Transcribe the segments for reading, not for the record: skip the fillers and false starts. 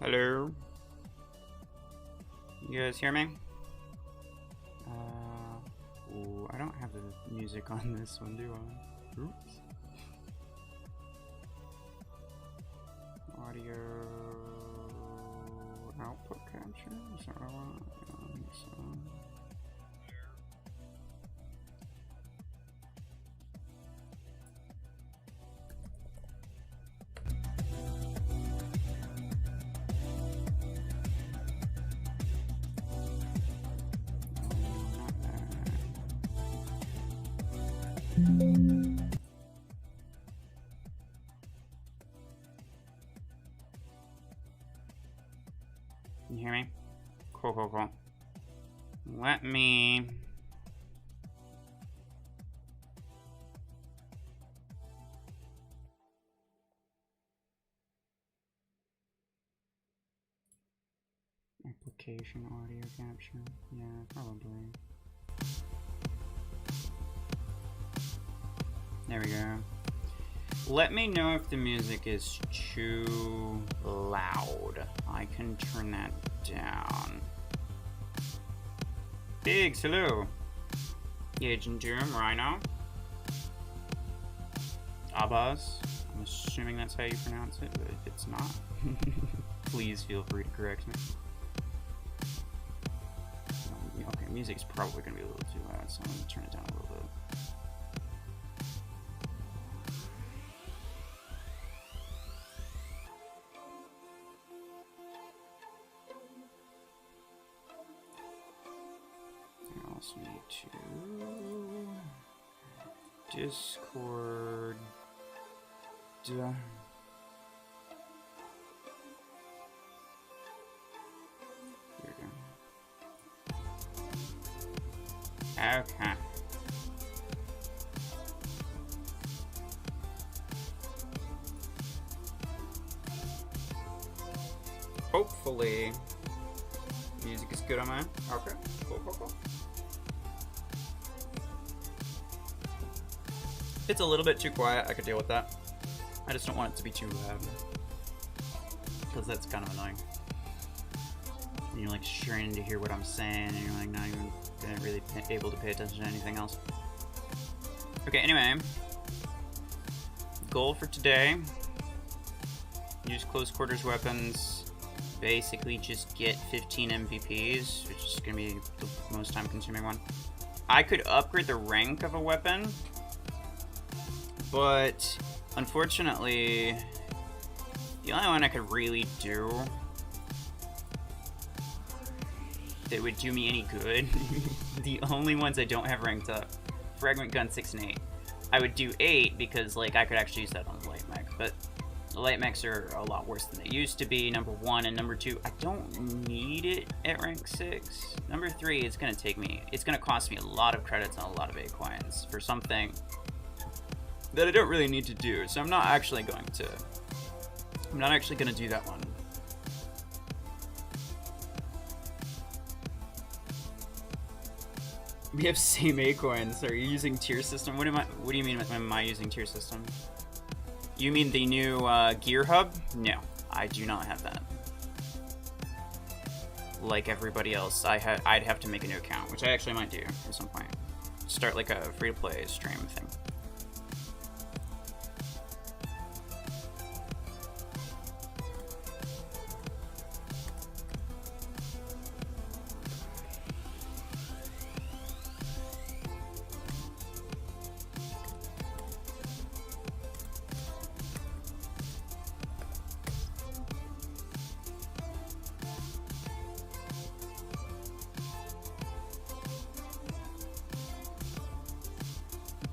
Hello? You guys hear me? Ooh, I don't have the music on this one, do I? Oops. Audio output capture? Is that what I want? I don't think so. Can you hear me? Cool, cool, cool. Let me... Application audio capture. Yeah, probably. There we go. Let me know if the music is too loud. I can turn that down. Biggs, hello. Agent Doom, Rhino. Abbas. I'm assuming that's how you pronounce it, but if it's not, please feel free to correct me. Okay, music's probably going to be a little too loud, so I'm going to turn it down a little bit. I also need to Discord. Okay. Hopefully, music is good on mine. Okay, cool, cool, cool. If it's a little bit too quiet, I could deal with that. I just don't want it to be too loud, because that's kind of annoying. And you're like straining to hear what I'm saying, and you're like not even really able to pay attention to anything else. Okay, anyway, goal for today: use close quarters weapons. Basically, just get 15 MVPs, which is gonna be the most time-consuming one. I could upgrade the rank of a weapon, but unfortunately, the only one I could really do that would do me any good, the only ones I don't have ranked up, Fragment Gun 6 and 8. I would do 8 because like I could actually use that on the light mech, but the light mechs are a lot worse than they used to be, number 1, and number 2, I don't need it at rank 6. Number 3, it's gonna cost me a lot of credits and a lot of A coins for something that I don't really need to do, so I'm not actually gonna do that one. We have same A coins. Are you using tier system? What do you mean am I using tier system? You mean the new gear hub? No, I do not have that. Like everybody else, I'd have to make a new account, which I actually might do at some point. Start like a free-to-play stream thing.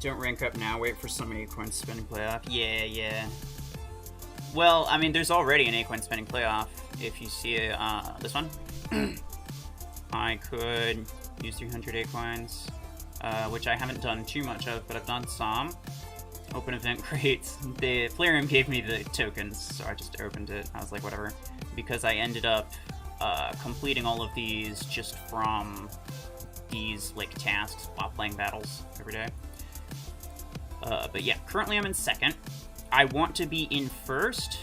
Don't rank up now, wait for some A-coin spending playoff. Yeah. Well, I mean, there's already an A-coin spending playoff. If you see this one, I could use 300 A-coins, which I haven't done too much of, but I've done some. Open event crates. The Flareum gave me the tokens, so I just opened it. I was like, whatever. Because I ended up completing all of these just from these like tasks while playing battles every day. But yeah, currently I'm in second. I want to be in first,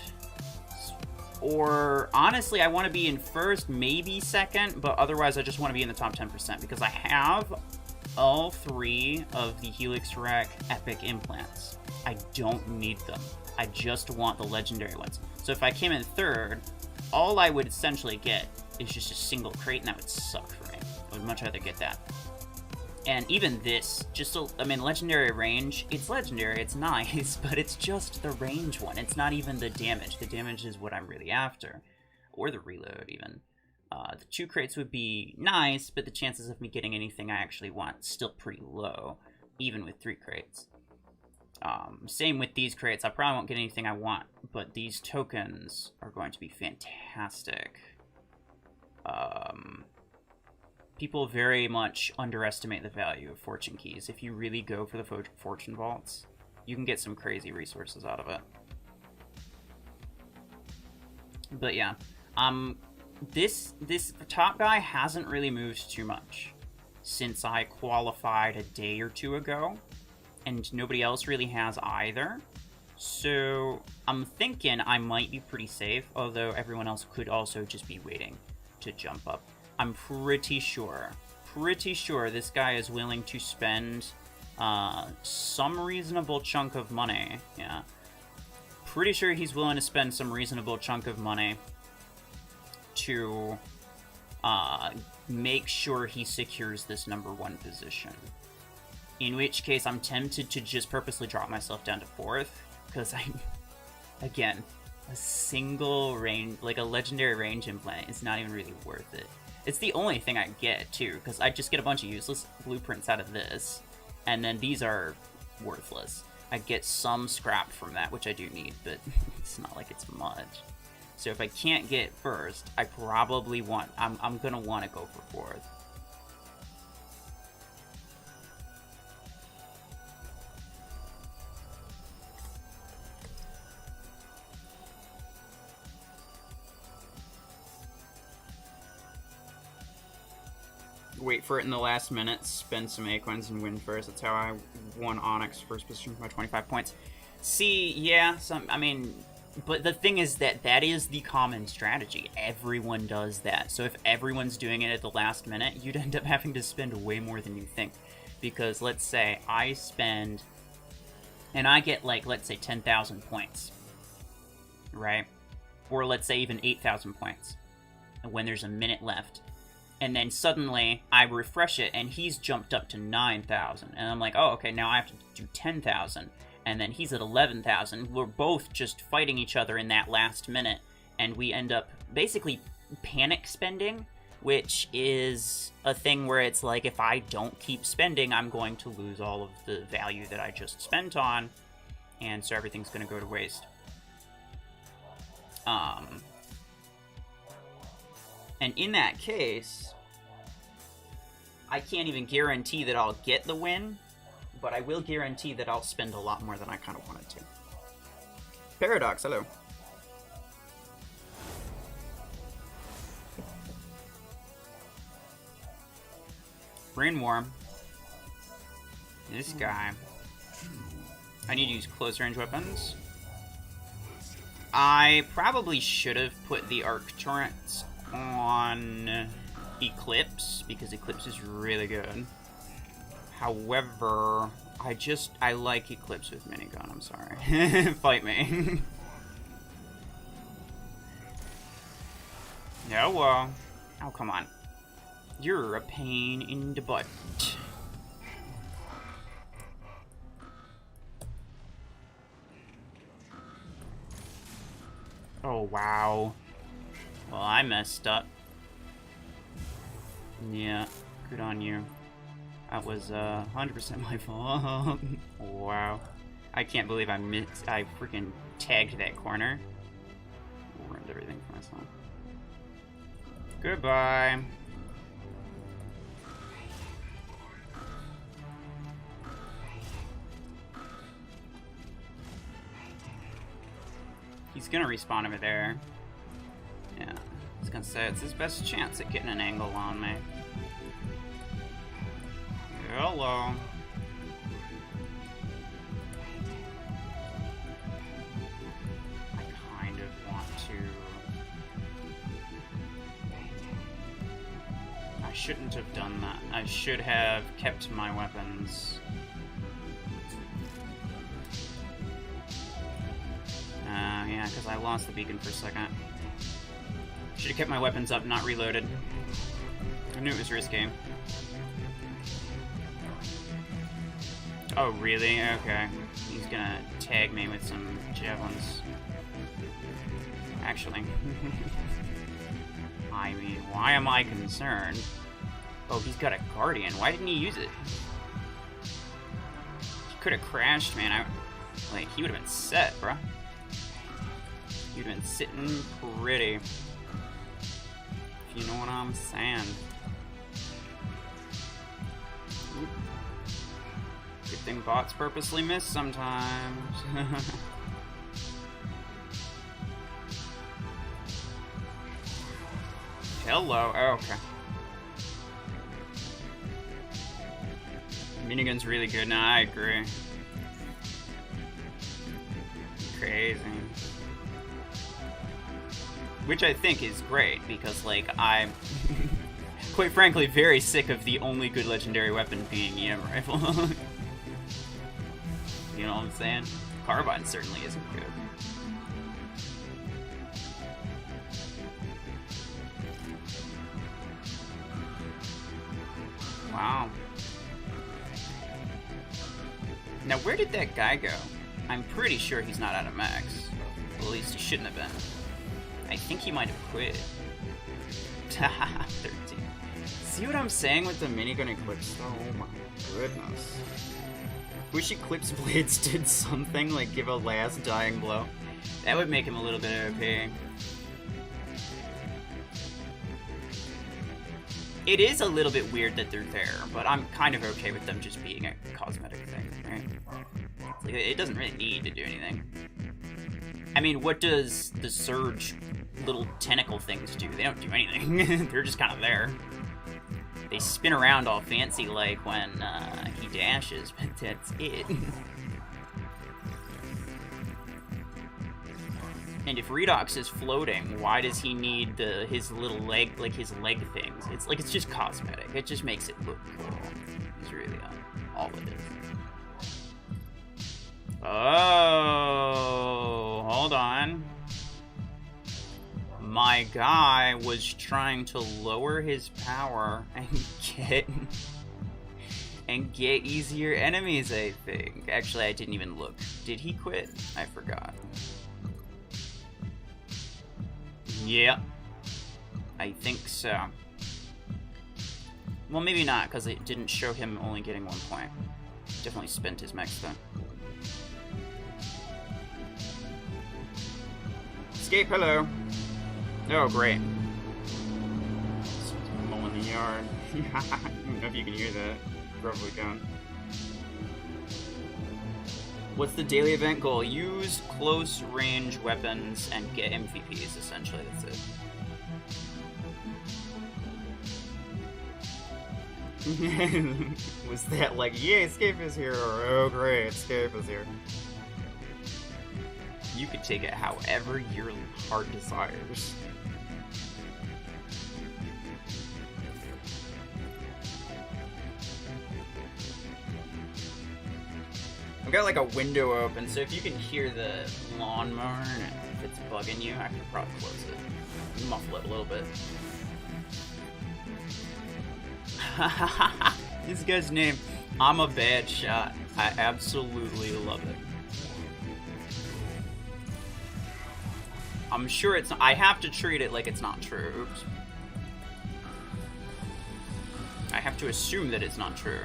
Or, honestly, I want to be in first, maybe second, but otherwise I just want to be in the top 10% because I have all 3 of the Helix Rec Epic implants. I don't need them. I just want the legendary ones. So if I came in third, all I would essentially get is just a single crate, and that would suck for me. I would much rather get that. And even this, I mean, legendary range, it's legendary, it's nice, but it's just the range one. It's not even the damage. The damage is what I'm really after. Or the reload, even. The 2 crates would be nice, but the chances of me getting anything I actually want is still pretty low, even with 3 crates. Same with these crates. I probably won't get anything I want, but these tokens are going to be fantastic. People very much underestimate the value of fortune keys. If you really go for the fortune vaults, you can get some crazy resources out of it. But yeah, this top guy hasn't really moved too much since I qualified a day or 2 ago, and nobody else really has either. So I'm thinking I might be pretty safe, although everyone else could also just be waiting to jump up. I'm pretty sure this guy is willing to spend some reasonable chunk of money. Yeah. Pretty sure he's willing to spend some reasonable chunk of money to make sure he secures this #1 position. In which case, I'm tempted to just purposely drop myself down to 4th, because again, a single range, like a legendary range implant, is not even really worth it. It's the only thing I get, too, because I just get a bunch of useless blueprints out of this, and then these are worthless. I get some scrap from that, which I do need, but it's not like it's much. So if I can't get first, I probably I'm gonna want to go for 4th. Wait for it in the last minute, spend some acorns, and win first. That's how I won Onyx first position for my 25 points. See, yeah, I mean, but the thing is that is the common strategy. Everyone does that. So if everyone's doing it at the last minute, you'd end up having to spend way more than you think. Because let's say I spend, and I get, like, let's say 10,000 points, right? Or let's say even 8,000 points when there's a minute left. And then suddenly I refresh it and he's jumped up to 9,000. And I'm like, oh, okay, now I have to do 10,000. And then he's at 11,000. We're both just fighting each other in that last minute. And we end up basically panic spending, which is a thing where it's like, if I don't keep spending, I'm going to lose all of the value that I just spent on. And so everything's going to go to waste. And in that case, I can't even guarantee that I'll get the win, but I will guarantee that I'll spend a lot more than I kind of wanted to. Paradox, hello. Brain Worm. This guy. I need to use close range weapons. I probably should have put the arc turrets on Eclipse, because Eclipse is really good. However, I like Eclipse with minigun, I'm sorry. Fight me. No, oh, come on. You're a pain in the butt. Oh, wow. Well, I messed up. Yeah, good on you. That was 100% my fault. Wow. I can't believe I freaking tagged that corner. Ruined everything for myself. Goodbye. He's gonna respawn over there. Yeah, I was gonna say, it's his best chance at getting an angle on me. Hello. I kind of want to shouldn't have done that. I should have kept my weapons. Yeah, because I lost the beacon for a second. Should have kept my weapons up, not reloaded. I knew it was risky. Oh, really? Okay. He's gonna tag me with some javelins. Actually. I mean, why am I concerned? Oh, he's got a guardian. Why didn't he use it? He could have crashed, man. Like, he would have been set, bruh. He would have been sitting pretty. If you know what I'm saying. Oop. Good thing bots purposely miss sometimes. Hello. Oh, okay. Minigun's really good. Nah, I agree. Crazy. Which I think is great, because, like, I'm, quite frankly, very sick of the only good legendary weapon being EM rifle. You know what I'm saying? Carbine certainly isn't good. Wow. Now, where did that guy go? I'm pretty sure he's not out of max. Well, at least he shouldn't have been. I think he might have quit. 13. See what I'm saying with the minigun equips? Oh my goodness. Wish Eclipse Blades did something, like give a last dying blow. That would make him a little bit OP. It is a little bit weird that they're there, but I'm kind of okay with them just being a cosmetic thing, right? Like, it doesn't really need to do anything. I mean, what does the Surge little tentacle things do? They don't do anything. They're just kind of there. They spin around all fancy like when he dashes, but that's it. And if Redox is floating, why does he need his little leg, like his leg things? It's like, it's just cosmetic. It just makes it look cool. It's really all it is. Oh, hold on. My guy was trying to lower his power and get easier enemies, I think. Actually, I didn't even look. Did he quit? I forgot. Yeah, I think so. Well, maybe not, because it didn't show him only getting 1 point. Definitely spent his max though. Escape, hello. Oh, great. Someone's mowing the yard. I don't know if you can hear that. Probably can. What's the daily event goal? Use close range weapons and get MVPs, essentially. That's it. Was that like, yeah, Escape is here, or oh great, Escape is here? You could take it however your heart desires. I've got like a window open, so if you can hear the lawnmower and if it's bugging you, I can probably close it. Muffle it a little bit. This guy's name, I'm a bad shot. I absolutely love it. I'm sure it's not, I have to treat it like it's not true. Oops. I have to assume that it's not true.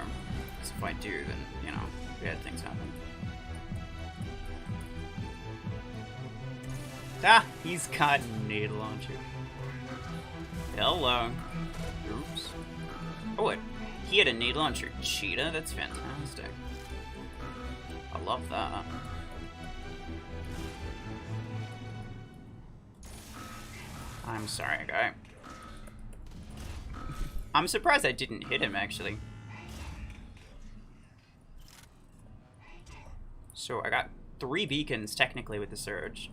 Because if I do, then, you know, bad things happen. Ah, he's got a nade launcher. Hello. Oops. Oh, what? He had a nade launcher cheetah? That's fantastic. I love that. I'm sorry, guy. I'm surprised I didn't hit him, actually. So I got 3 beacons, technically, with the Surge.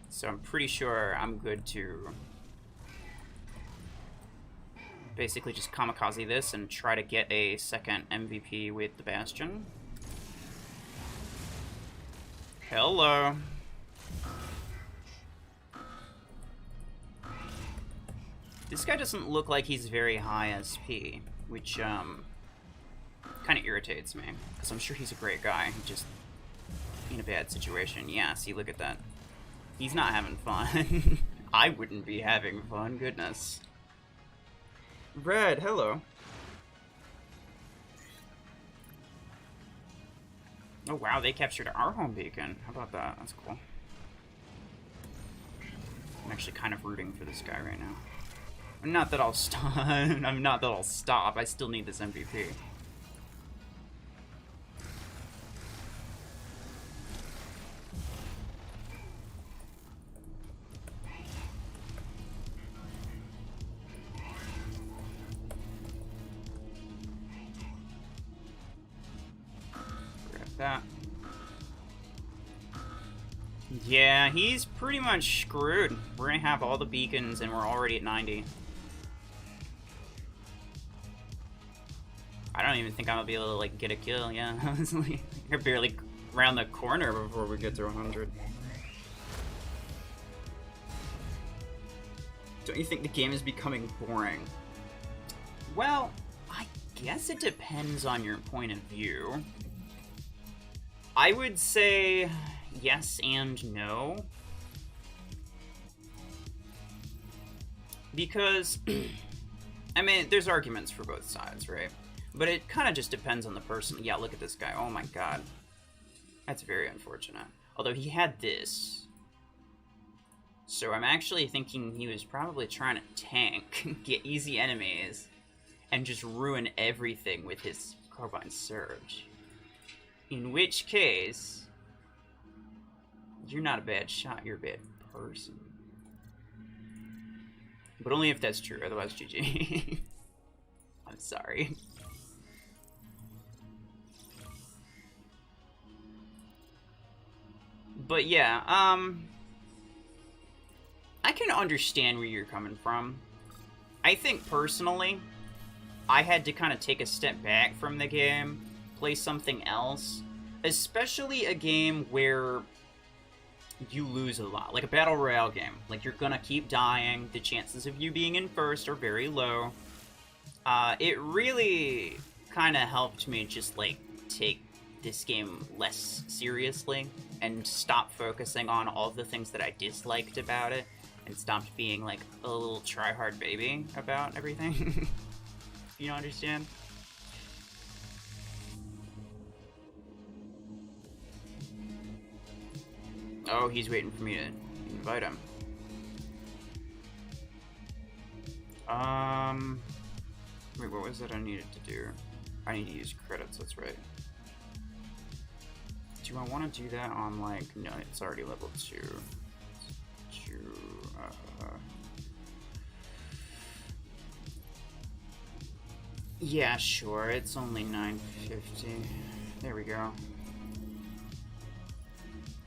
So I'm pretty sure I'm good to Basically just kamikaze this and try to get a second MVP with the Bastion. Hello. This guy doesn't look like he's very high SP, which kind of irritates me, because I'm sure he's a great guy, just in a bad situation. Yeah, see, look at that. He's not having fun. I wouldn't be having fun, goodness. Red, hello. Oh wow, they captured our home beacon. How about that? That's cool. I'm actually kind of rooting for this guy right now. Not that I'll stop. I'm not that I'll stop. I still need this MVP. Grab that. Yeah, he's pretty much screwed. We're gonna have all the beacons and we're already at 90. I don't even think I'm gonna be able to, like, get a kill, yeah. Honestly, you're barely around the corner before we get to 100. Don't you think the game is becoming boring? Well, I guess it depends on your point of view. I would say yes and no. Because, I mean, there's arguments for both sides, right? But it kind of just depends on the person. Yeah, look at this guy. Oh my god. That's very unfortunate. Although he had this. So I'm actually thinking he was probably trying to tank, get easy enemies, and just ruin everything with his Carbine Surge. In which case, you're not a bad shot, you're a bad person. But only if that's true, otherwise GG. I'm sorry. But yeah, I can understand where you're coming from. I think personally, I had to kind of take a step back from the game, play something else, especially a game where you lose a lot, like a battle royale game. Like, you're gonna keep dying, the chances of you being in first are very low. It really kind of helped me just, like, take this game less seriously and stop focusing on all the things that I disliked about it and stopped being like a little try-hard baby about everything. You understand? Oh, he's waiting for me to invite him. Wait, what was it I needed to do? I need to use credits, that's right. Do I want to do that on, like, no, it's already level 2. Yeah, sure, it's only 950. There we go.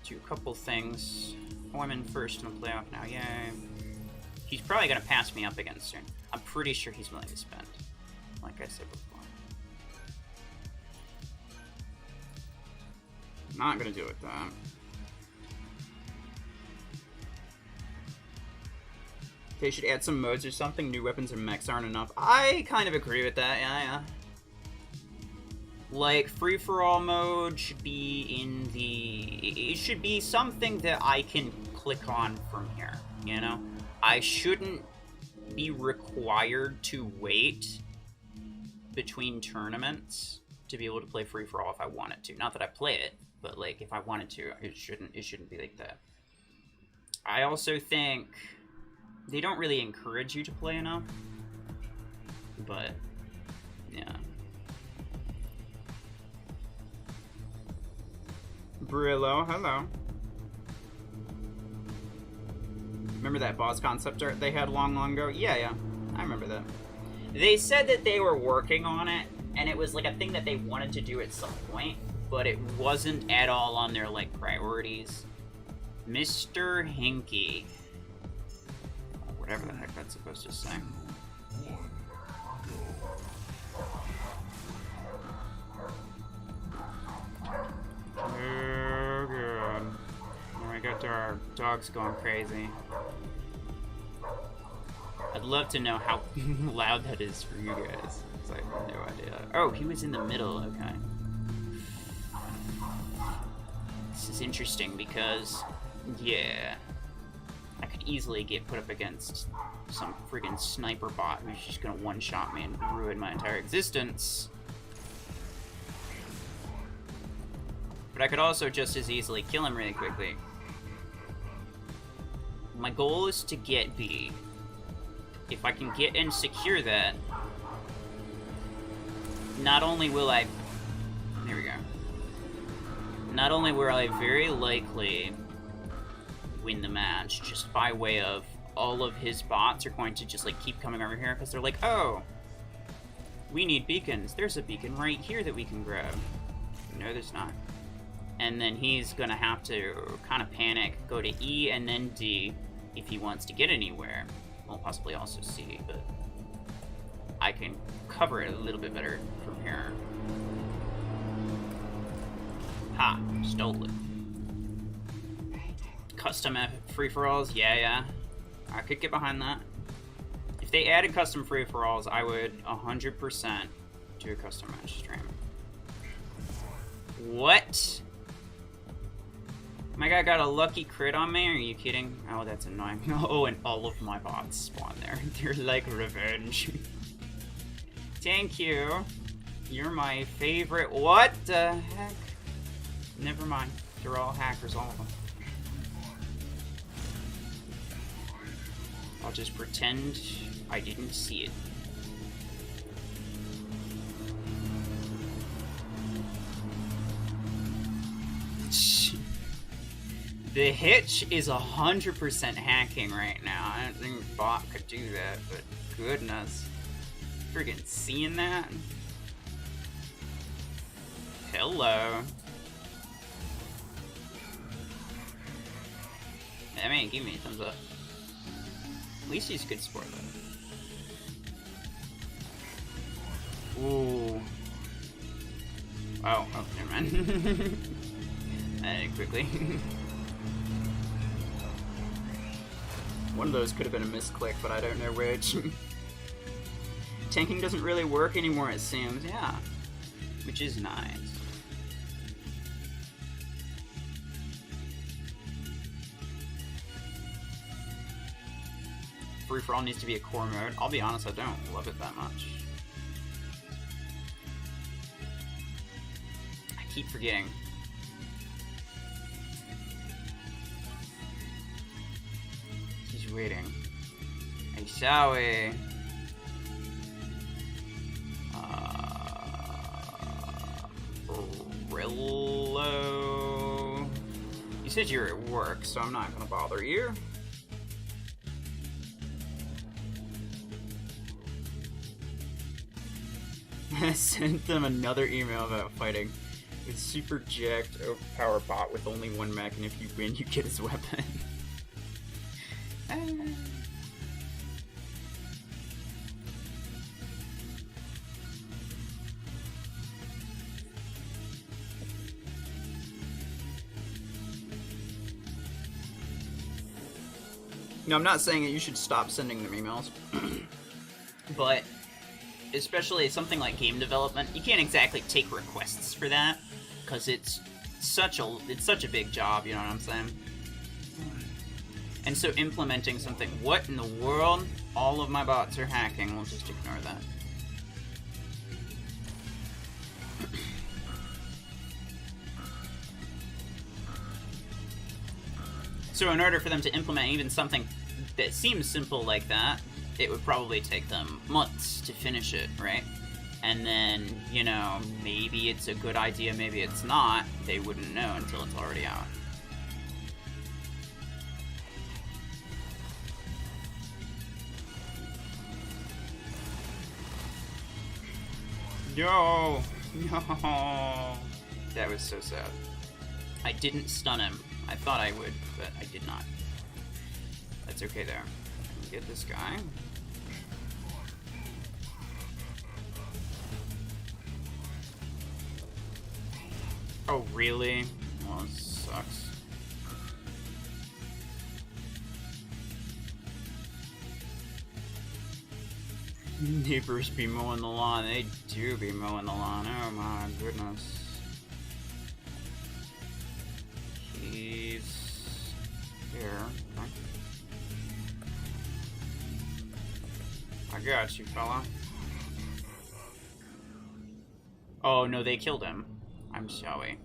Do a couple things. Oh, I'm in first in the playoff now, yay. He's probably gonna pass me up again soon. I'm pretty sure he's willing to spend, like I said before. Not gonna do it then. They should add some modes or something. New weapons and mechs aren't enough. I kind of agree with that, yeah. Like, free-for-all mode should be in the... It should be something that I can click on from here, you know? I shouldn't be required to wait between tournaments to be able to play free-for-all if I wanted to. Not that I play it, but, like, if I wanted to, it shouldn't be like that. I also think they don't really encourage you to play enough, but, yeah. Brillo, hello. Remember that boss concept art they had long ago? Yeah, I remember that. They said that they were working on it, and it was like a thing that they wanted to do at some point, but it wasn't at all on their, like, priorities. Mr. Hinky. Whatever the heck that's supposed to say. our dog's going crazy. I'd love to know how loud that is for you guys. Because I have no idea. Oh, he was in the middle. Okay. This is interesting because, yeah, I could easily get put up against some friggin' sniper bot who's just gonna one-shot me and ruin my entire existence. But I could also just as easily kill him really quickly. My goal is to get B. If I can get and secure that, not only will I... There we go. Not only will I very likely win the match, just by way of all of his bots are going to just like keep coming over here because they're like, oh, we need beacons. There's a beacon right here that we can grab. No, there's not. And then he's gonna have to kind of panic, go to E and then D if he wants to get anywhere. Well, possibly also C, but I can cover it a little bit better from here. Ha! Stole it. Custom free-for-alls? Yeah. I could get behind that. If they added custom free-for-alls, I would 100% do a custom match stream. What? My guy got a lucky crit on me? Are you kidding? Oh, that's annoying. Oh, and all of my bots spawn there. They're like revenge. Thank you. You're my favorite. What the heck? Never mind. They're all hackers, all of them. I'll just pretend I didn't see it. The hitch is 100% hacking right now. I don't think bot could do that, but goodness. Friggin' seeing that? Hello. I mean, give me a thumbs up. At least he's a good sport, though. Ooh. Oh, never mind. I did it quickly. One of those could have been a misclick, but I don't know which. Tanking doesn't really work anymore, it seems. Yeah. Which is nice. Free-for-all needs to be a core mode. I'll be honest, I don't love it that much. I keep forgetting. He's waiting. Hey, shall we? Brillo. You said you're at work, so I'm not gonna bother you. I sent them another email about fighting with super jacked overpowered bot with only one mech, and if you win, you get his weapon. No, I'm not saying that you should stop sending them emails, but especially something like game development, you can't exactly take requests for that because it's such a big job. You know what I'm saying? And so implementing something, what in the world? All of my bots are hacking. We'll just ignore that. So in order for them to implement even something that seems simple like that, it would probably take them months to finish it, right? And then, you know, maybe it's a good idea, maybe it's not. They wouldn't know until it's already out. No! No! That was so sad. I didn't stun him. I thought I would, but I did not. That's okay there. Get this guy. Oh, really? Well, this sucks. Neighbors be mowing the lawn. They do be mowing the lawn. Oh my goodness. He's here. I got you, fella. Oh no, they killed him. I'm sorry.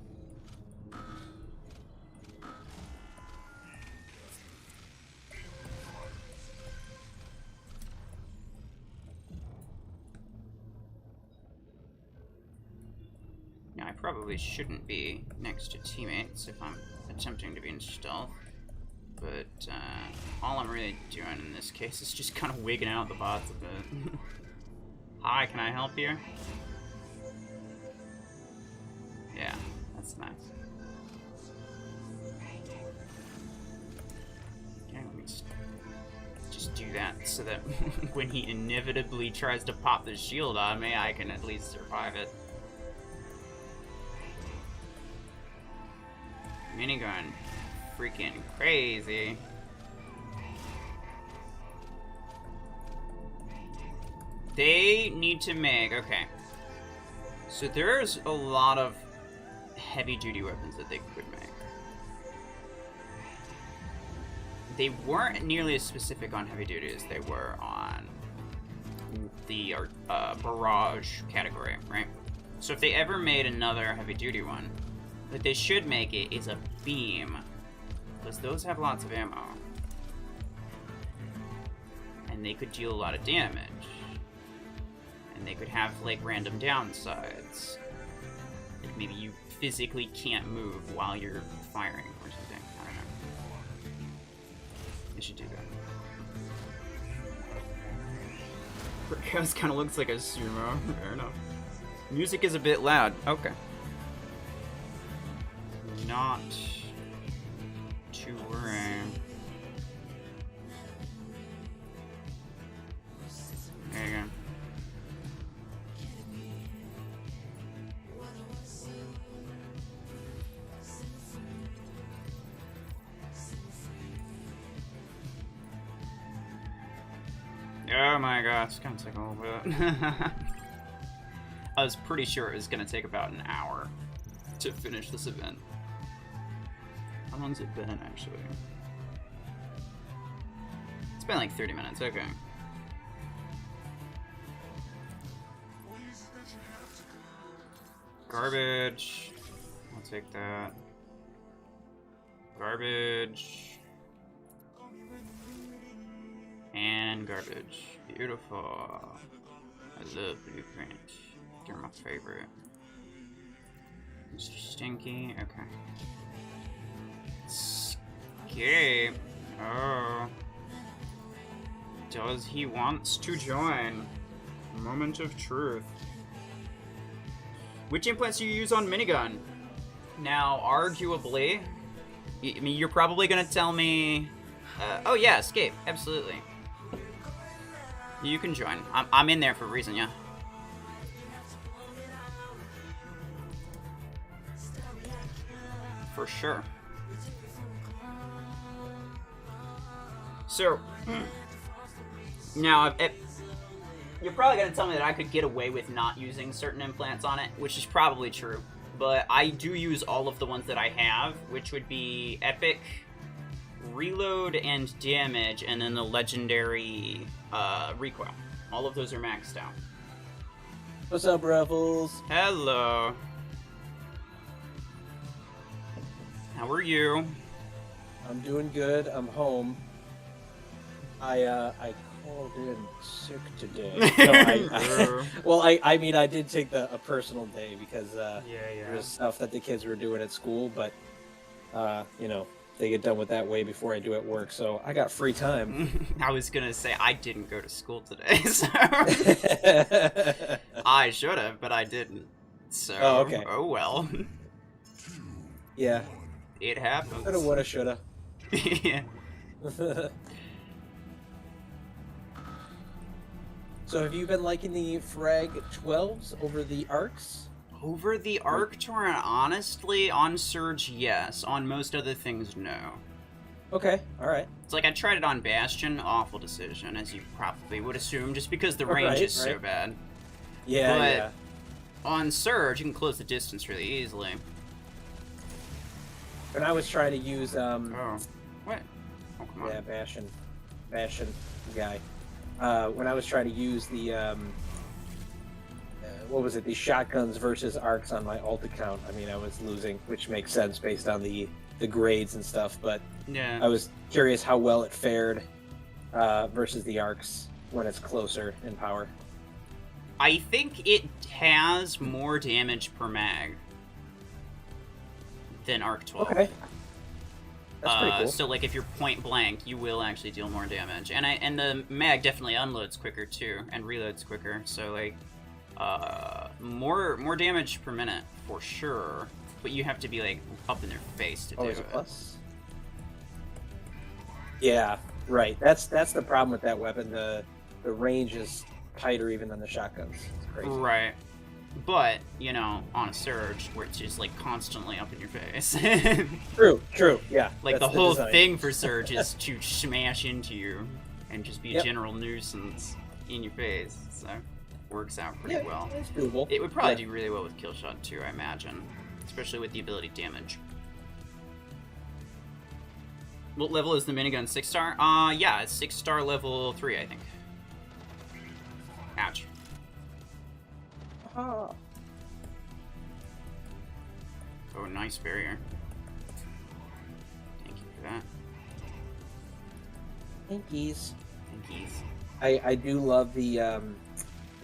Now, I probably shouldn't be next to teammates if I'm attempting to be in stealth, but all I'm really doing in this case is just kind of wigging out the bots a bit. Hi, can I help you? Yeah, that's nice. Okay, let me just do that so that when he inevitably tries to pop the shield on me, I can at least survive it. Minigun, freaking crazy. They need to make, okay. So there's a lot of heavy duty weapons that they could make. They weren't nearly as specific on heavy duty as they were on the barrage category, right? So if they ever made another heavy duty one, what they should make it is a beam, because those have lots of ammo. And they could deal a lot of damage. And they could have, like, random downsides. Like, maybe you physically can't move while you're firing or something. I don't know. They should do that. Brickhouse kind of looks like a sumo. Fair enough. Music is a bit loud. Okay. Not to worry. There you go. Oh my god, it's gonna take a little bit. I was pretty sure it was gonna take about an hour to finish this event. How long's it been, actually? It's been like 30 minutes, okay. Garbage. I'll take that. Garbage. And garbage. Beautiful. I love blueprint. They're my favorite. Mr. Stinky, okay. Escape. Oh. Does he wants to join? Moment of truth. Which implants do you use on minigun? Now, arguably, I mean, you're probably gonna tell me, oh yeah, escape, absolutely. You can join. I'm in there for a reason, yeah. For sure. So, now, you're probably going to tell me that I could get away with not using certain implants on it, which is probably true. But I do use all of the ones that I have, which would be Epic, Reload, and Damage, and then the Legendary Recoil. All of those are maxed out. What's up, Ruffles? Hello. How are you? I'm doing good. I'm home. I called in sick today. No, I mean, I did take a personal day because there's stuff that the kids were doing at school, but you know, they get done with that way before I do at work, so I got free time. I was gonna say I didn't go to school today, so I should have, but I didn't. So okay. Oh well. Yeah. It happens. Coulda, woulda, shoulda. Yeah. So have you been liking the Frag 12s over the Arcs? Over the Arc Torrent, honestly, on Surge, yes. On most other things, no. Okay, all right. It's like I tried it on Bastion, awful decision, as you probably would assume, just because the range is so bad. Yeah, but yeah. On Surge, you can close the distance really easily. When I was trying to use Oh, what? Oh, come on. Yeah, Bastion guy. When I was trying to use the what was it? The shotguns versus arcs on my alt account. I mean, I was losing, which makes sense based on the grades and stuff. But yeah, I was curious how well it fared versus the arcs when it's closer in power. I think it has more damage per mag than Arc 12. Okay. That's pretty cool. So, like, if you're point blank, you will actually deal more damage, and the mag definitely unloads quicker too, and reloads quicker. So, like, more damage per minute for sure. But you have to be like up in their face to do it. Plus? Yeah, right. That's the problem with that weapon. The range is tighter even than the shotguns. It's crazy. Right. But, you know, on a Surge, where it's just, like, constantly up in your face. True, yeah. Like, the whole thing for Surge is to smash into you and just be a general nuisance in your face. So, works out pretty well. It's doable. It would probably do really well with Killshot, too, I imagine. Especially with the ability damage. What level is the minigun? 6-star? Yeah, it's 6-star level 3, I think. Ouch. Oh, Nice barrier. Thank you for that. Thankies. Thankies. I do love the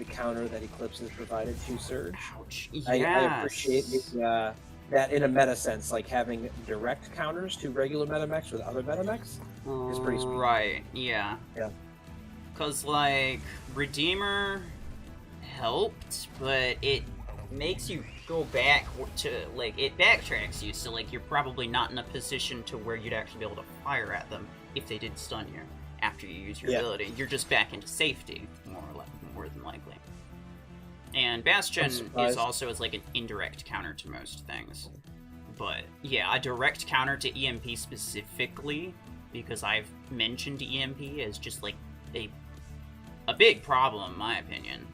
counter that Eclipse has provided to Surge. Ouch. Yes. I appreciate that in a meta sense, like having direct counters to regular metamechs with other metamechs is pretty sweet. Right, yeah. Yeah. Because, like, Redeemer helped, but it makes you go back to, like, it backtracks you, so, like, you're probably not in a position to where you'd actually be able to fire at them if they did stun you after you use your ability. You're just back into safety, more than likely. And Bastion is also as, like, an indirect counter to most things. But, yeah, a direct counter to EMP specifically, because I've mentioned EMP as just, like, a big problem, in my opinion.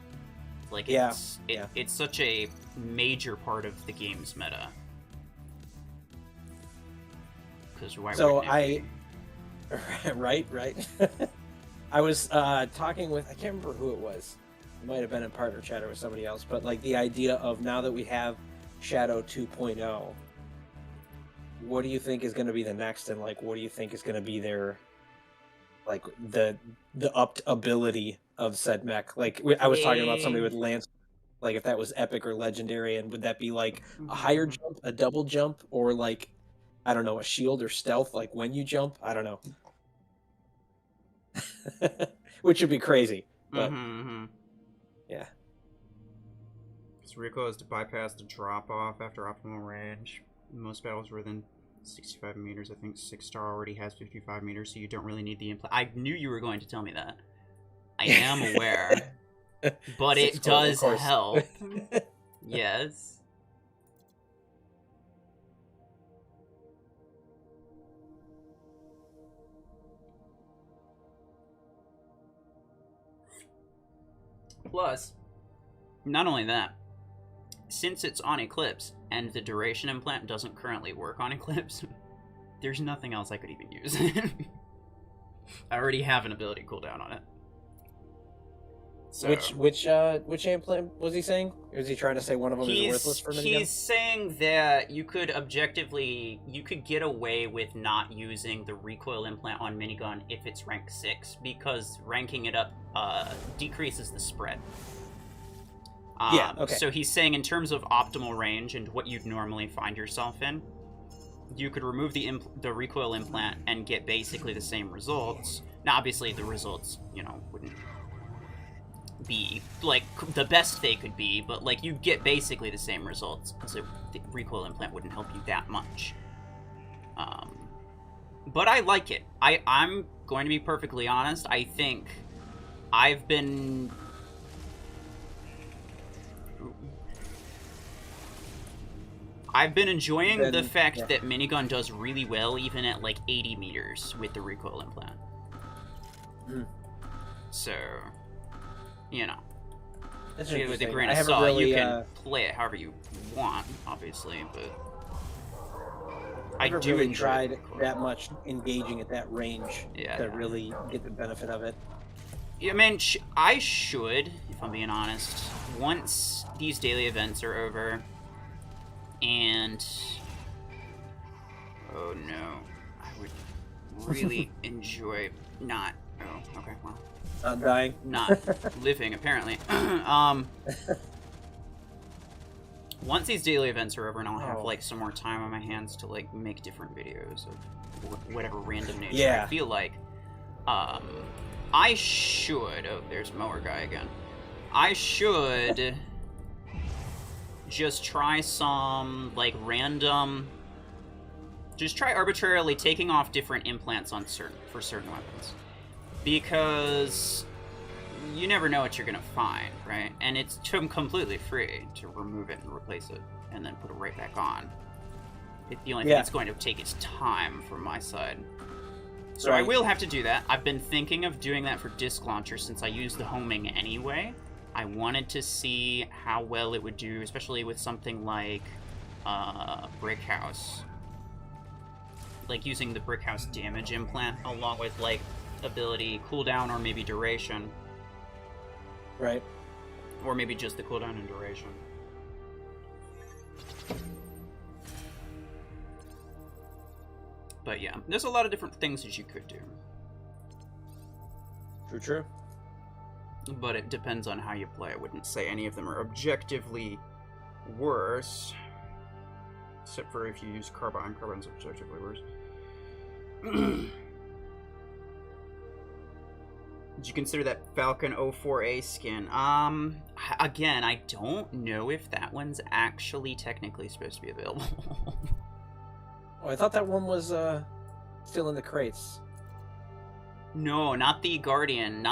Like, it's such a major part of the game's meta. Because why wouldn't it be? Right. I was talking with, I can't remember who it was. It might have been in partner chat or with somebody else, but like the idea of now that we have Shadow 2.0, what do you think is going to be the next, and like what do you think is going to be their, like the upped ability of said mech? Like I was talking about somebody with Lance, like if that was epic or legendary, and would that be like a higher jump, a double jump, or like, I don't know, a shield or stealth, like when you jump? I don't know. Which would be crazy, but yeah. Because recoil is to bypass the drop-off after optimal range. Most battles were within 65 meters. I think 6-star already has 55 meters, so you don't really need the implant. I knew you were going to tell me that. I am aware. But it does help. Yes. Plus, not only that, since it's on Eclipse, and the duration implant doesn't currently work on Eclipse, there's nothing else I could even use. I already have an ability cooldown on it. So, which implant was he saying? Or is he trying to say one of them is worthless for minigun? He's saying that you could get away with not using the recoil implant on minigun if it's rank 6, because ranking it up decreases the spread. So he's saying in terms of optimal range and what you'd normally find yourself in, you could remove the recoil implant and get basically the same results. Now, obviously, the results, wouldn't be like the best they could be, but like you get basically the same results, so the recoil implant wouldn't help you that much. But I like it. I'm going to be perfectly honest. I think I've been I've been enjoying then, the fact yeah. that minigun does really well even at like 80 meters with the recoil implant. So, you know, That's with a interesting. grain I of haven't salt, really, you can play it however you want, obviously, but I never do really enjoy tried the recoil. that much engaging at that range to really get the benefit of it. Yeah, man, I should, if I'm being honest, once these daily events are over, and oh no, I would really enjoy not. Oh, okay, well, Not dying. not living apparently. Once these daily events are over, and I'll have like some more time on my hands to like make different videos of whatever random nature I feel like. I should. Oh, there's Mower Guy again. I should just try some like random. Just try arbitrarily taking off different implants on for certain weapons, because you never know what you're gonna find, right? And it's completely free to remove it and replace it, and then put it right back on. The only thing it's going to take is time from my side. So I will have to do that. I've been thinking of doing that for Disc Launcher since I use the homing anyway. I wanted to see how well it would do, especially with something like Brick House. Like using the Brick House damage implant along with like ability cooldown or maybe duration. Right. Or maybe just the cooldown and duration. But yeah, there's a lot of different things that you could do. True. But it depends on how you play. I wouldn't say any of them are objectively worse. Except for if you use Carbine. Carbine's objectively worse. Did you consider that Falcon 04A skin? Again, I don't know if that one's actually technically supposed to be available. Oh, I thought that one was still in the crates. No, not the Guardian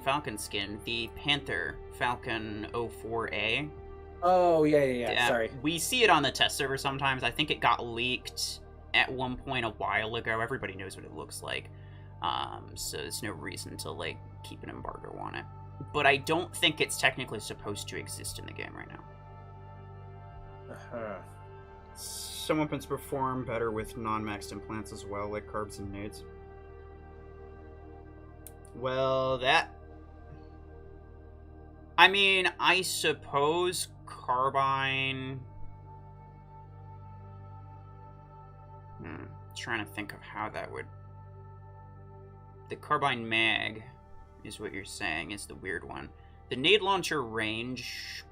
Falcon skin. The Panther Falcon 04A. Oh, yeah. Sorry. We see it on the test server sometimes. I think it got leaked at one point a while ago. Everybody knows what it looks like. So there's no reason to, like, keep an embargo on it. But I don't think it's technically supposed to exist in the game right now. Some weapons perform better with non-maxed implants as well, like carbs and nades. Well, I mean, I suppose Carbine... Trying to think of how that would... The Carbine Mag is what you're saying, is the weird one. The nade launcher range...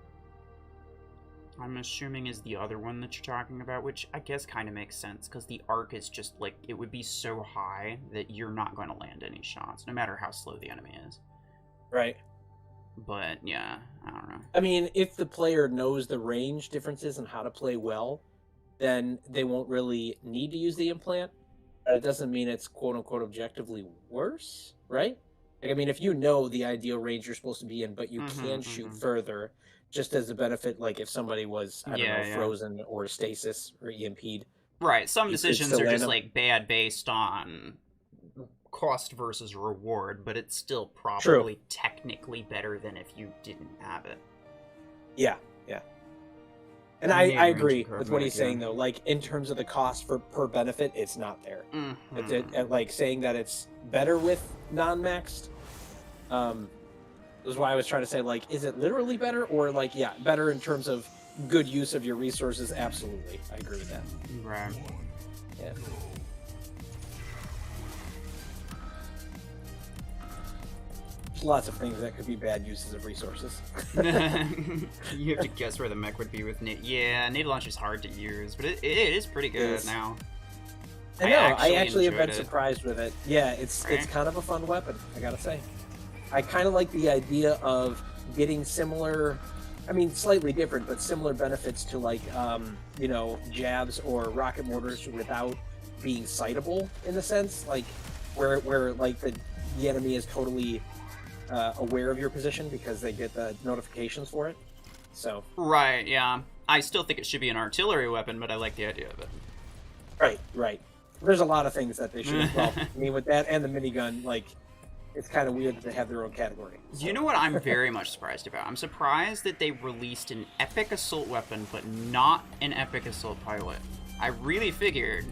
I'm assuming is the other one that you're talking about, which I guess kind of makes sense, because the arc is just, like, it would be so high that you're not going to land any shots, no matter how slow the enemy is. Right. But, yeah, I don't know. I mean, if the player knows the range differences and how to play well, then they won't really need to use the implant. But it doesn't mean it's quote-unquote objectively worse, right? Like, I mean, if you know the ideal range you're supposed to be in, but you can shoot further, just as a benefit, like if somebody was, I don't know, frozen or stasis or EMP'd. Right, some decisions are just, like, bad based on cost versus reward, but it's still probably technically better than if you didn't have it. Yeah. And I agree with what he's saying, though. Like, in terms of the cost per benefit, it's not there. Like, saying that it's better with non-maxed, is why I was trying to say, like, is it literally better? Or, like, yeah, better in terms of good use of your resources? Absolutely. I agree with that. Right. Yeah. There's lots of things that could be bad uses of resources. You have to guess where the mech would be with nade. Yeah, nade launcher's hard to use, but it is pretty good now. I know. I actually have been surprised with it. Yeah, it's kind of a fun weapon, I gotta say. I kind of like the idea of getting similar, I mean, slightly different, but similar benefits to, like, you know, jabs or rocket mortars without being sightable, in a sense. Like, where like, the enemy is totally aware of your position because they get the notifications for it. So. Right, yeah. I still think it should be an artillery weapon, but I like the idea of it. Right. There's a lot of things that they should. Well, I mean, with that and the minigun, like, it's kind of weird that they have their own category. So. You know what I'm very much surprised about? I'm surprised that they released an epic assault weapon, but not an epic assault pilot. I really figured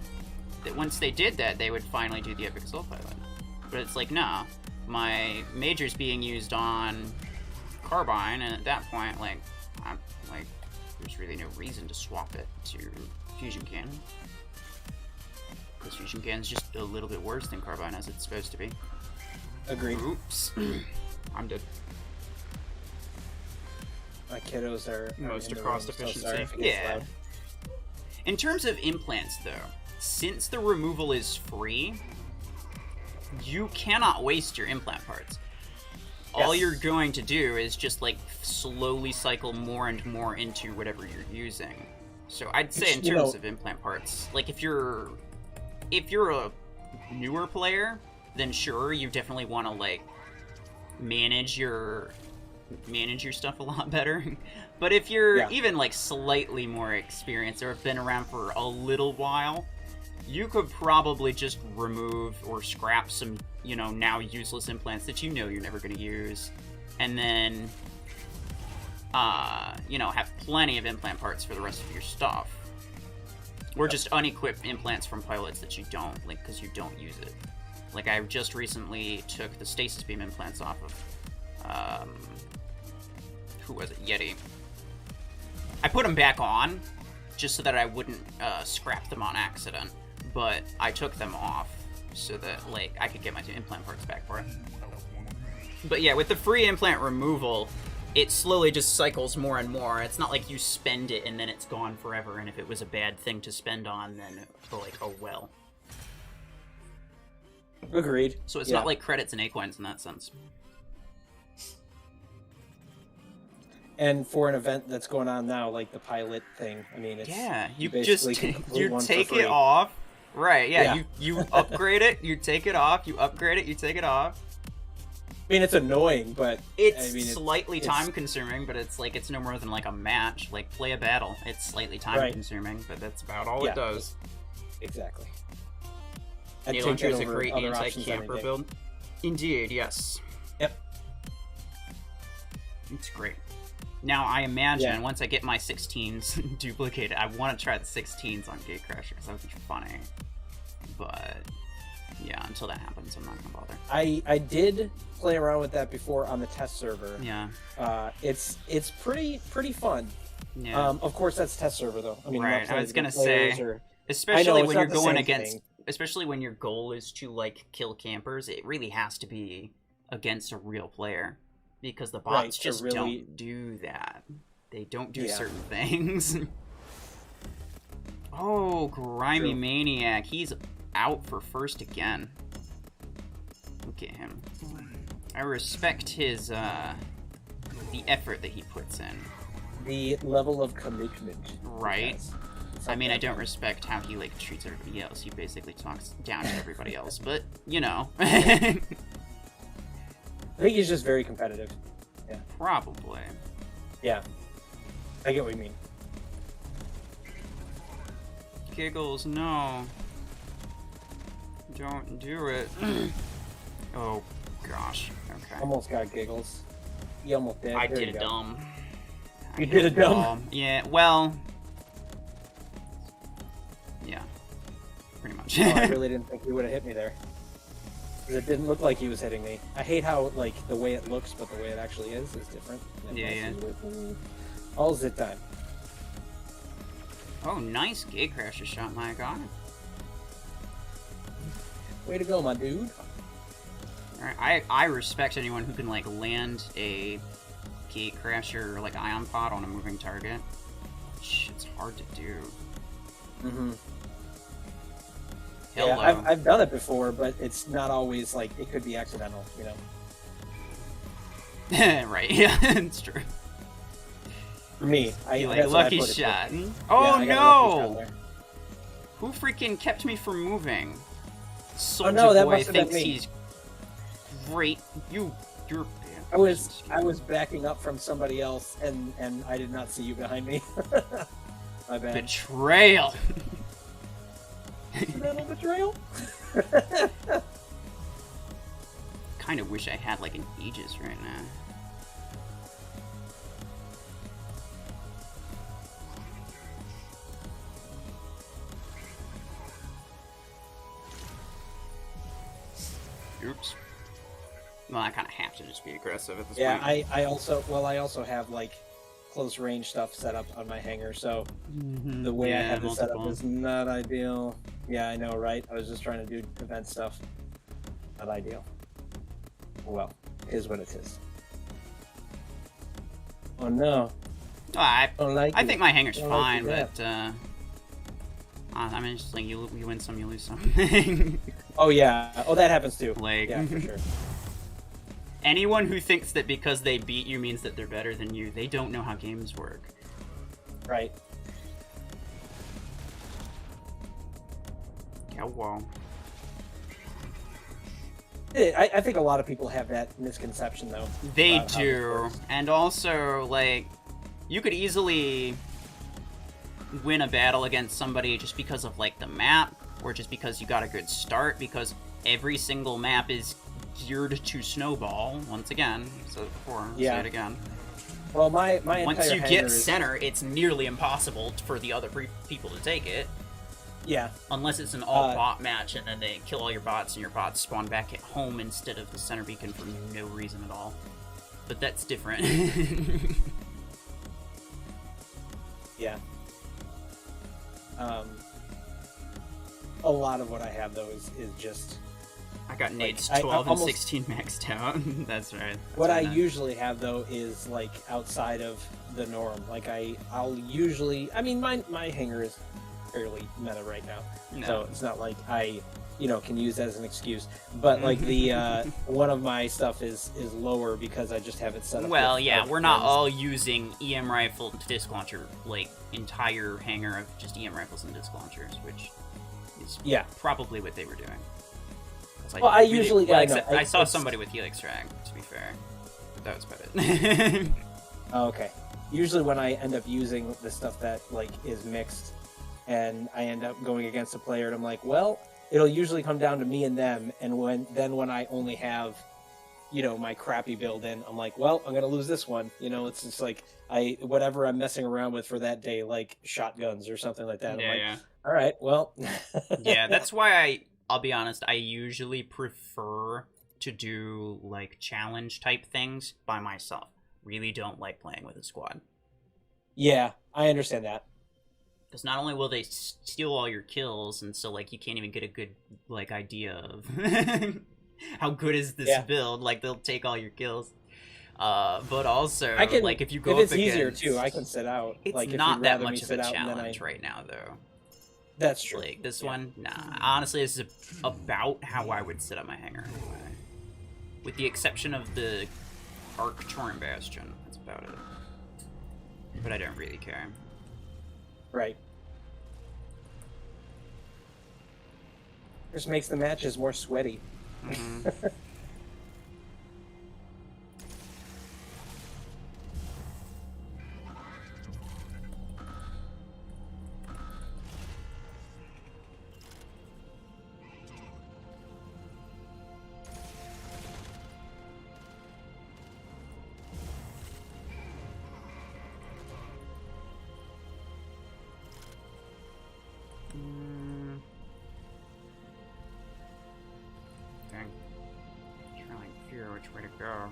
that once they did that, they would finally do the epic assault pilot. But it's like, nah, my major's being used on carbine, and at that point, like, there's really no reason to swap it to fusion cannon. Because fusion cannon's just a little bit worse than carbine, as it's supposed to be. Agreed. Oops. I'm dead. My kiddos are most in the cost room, so efficiency. sorry if it gets loud. In terms of implants, though, since the removal is free, you cannot waste your implant parts. All you're going to do is just, like, slowly cycle more and more into whatever you're using. So I'd say in terms of implant parts, like, if you're a newer player, then sure, you definitely want to, like, manage your stuff a lot better. But if you're even, like, slightly more experienced or have been around for a little while, you could probably just remove or scrap some, you know, now useless implants that you know you're never going to use, and then, you know, have plenty of implant parts for the rest of your stuff. Or just unequip implants from pilots that you don't, like, because you don't use it. Like, I just recently took the stasis beam implants off of, who was it? Yeti. I put them back on, just so that I wouldn't scrap them on accident. But I took them off so that, like, I could get my implant parts back for it. But yeah, with the free implant removal, it slowly just cycles more and more. It's not like you spend it and then it's gone forever, and if it was a bad thing to spend on, then it's like, oh well. Agreed. So it's not like credits and Acorns in that sense. And for an event that's going on now, like the pilot thing, I mean, it's you just you take it off, right? Yeah, you upgrade it, you take it off, you upgrade it, you take it off. I mean, it's annoying, but it's slightly time consuming. But it's like it's no more than like a match, like play a battle. It's slightly time consuming, but that's about all it does. Exactly. Nail Launcher is a great anti-camper build. Indeed, yes. Yep. It's great. Now, I imagine once I get my 16s duplicated, I want to try the 16s on Gatecrasher, because that would be funny. But, yeah, until that happens, I'm not going to bother. I did play around with that before on the test server. Yeah. It's pretty fun. Yeah. Of course, that's test server, though. I mean, right, I was going to say, especially when you're going against... thing. Especially when your goal is to, like, kill campers, it really has to be against a real player. Because the bots just don't do that. They don't do certain things. Oh, Grimy Maniac. He's out for first again. Look at him. I respect his, the effort that he puts in. The level of commitment. Right. I mean, I don't respect how he, like, treats everybody else. He basically talks down to everybody else, but, you know. I think he's just very competitive. Yeah. Probably. Yeah. I get what you mean. Giggles, no. Don't do it. Oh, gosh. Okay. Almost got Giggles. You almost did. I did a dumb. You did a dumb? Yeah, well... Yeah. Pretty much. Oh, I really didn't think he would have hit me there. It didn't look like he was hitting me. I hate how, like, the way it looks, but the way it actually is different. Yeah. All zit time. Oh, nice Gatecrasher shot, my god. Way to go, my dude. Alright, I respect anyone who can, like, land a Gatecrasher or, like, ion pod on a moving target. It's hard to do. Mm-hmm. Hello. Yeah, I've done it before, but it's not always, like, it could be accidental, you know? Right, yeah, it's true. For me, lucky shot. Oh, no! Who freaking kept me from moving? Soldier Boy thinks he's great. You're bad. I was backing up from somebody else, and I did not see you behind me. My bad. Betrayal. Accidental betrayal. Kind of wish I had like an Aegis right now. Oops. Well, I kind of have to just be aggressive at this point. Yeah, I also have like close range stuff set up on my hangar, so the way I have this set up is not ideal. Yeah, I know, right? I was just trying to do event stuff. Not ideal. Well, is what it is. Oh no. Oh, I like think my hangar's fine, like but I mean, it's just like you win some, you lose some. Oh yeah. Oh, that happens too. Like, yeah, for sure. Anyone who thinks that because they beat you means that they're better than you, they don't know how games work. Right. Yeah, well. I think a lot of people have that misconception, though. They do. And also, like, you could easily win a battle against somebody just because of, like, the map, or just because you got a good start, because every single map is geared to snowball, once again. So before, say it again. Well, my once you get center, it's nearly impossible for the other people to take it. Yeah. Unless it's an all-bot match, and then they kill all your bots, and your bots spawn back at home instead of the center beacon for no reason at all. But that's different. Yeah. A lot of what I have, though, is just... I got Nate's 12 and 16 maxed out. That's right. What I usually have, though, is, like, outside of the norm. Like, I'll usually... I mean, my hangar is fairly meta right now. No. So it's not like I, can use that as an excuse. But, like, the one of my stuff is lower because I just have it set up. Well, yeah, we're not all using EM rifle and disc launcher, like, entire hangar of just EM rifles and disc launchers, which is probably what they were doing. Like, well, I usually... I saw somebody with Helix Drag, to be fair. But that was about it. Oh, okay. Usually when I end up using the stuff that, like, is mixed, and I end up going against a player, and I'm like, well, it'll usually come down to me and them, and when I only have, my crappy build in, I'm like, well, I'm gonna lose this one. It's just like, whatever I'm messing around with for that day, like shotguns or something like that. I'm like, all right, well. Yeah, that's why I'll be honest, I usually prefer to do, like, challenge-type things by myself. Really don't like playing with a squad. Yeah, I understand that. Because not only will they steal all your kills, and so, like, you can't even get a good, like, idea of how good is this build. Like, they'll take all your kills. But also, like, if you go up against... If it's easier, too, I can sit out. It's like, not that much of a challenge right now, though. That's true. Like, this one, nah. Honestly, this is about how I would set up my hangar anyway. With the exception of the Arc Torrent Bastion. That's about it. But I don't really care. Right. Just makes the matches more sweaty. Mm-hmm. Which way to go?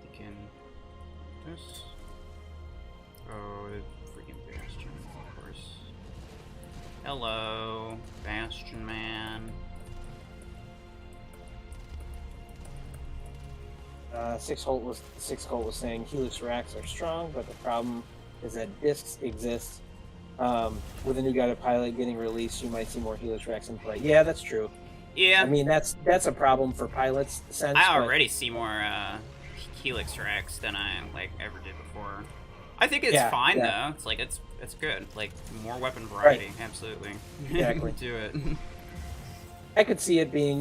Thinking this. Oh, the freaking Bastion, of course. Hello, Bastion man. Six Holt was saying Helix racks are strong, but the problem is that discs exist. With a new guided pilot getting released, you might see more Helix racks in play. Yeah, that's true. Yeah. I mean, that's a problem for pilots' sense. I already see more Helix racks than I ever did before. I think it's fine though. It's like it's good. Like more weapon variety, absolutely. Exactly. Do it. I could see it being,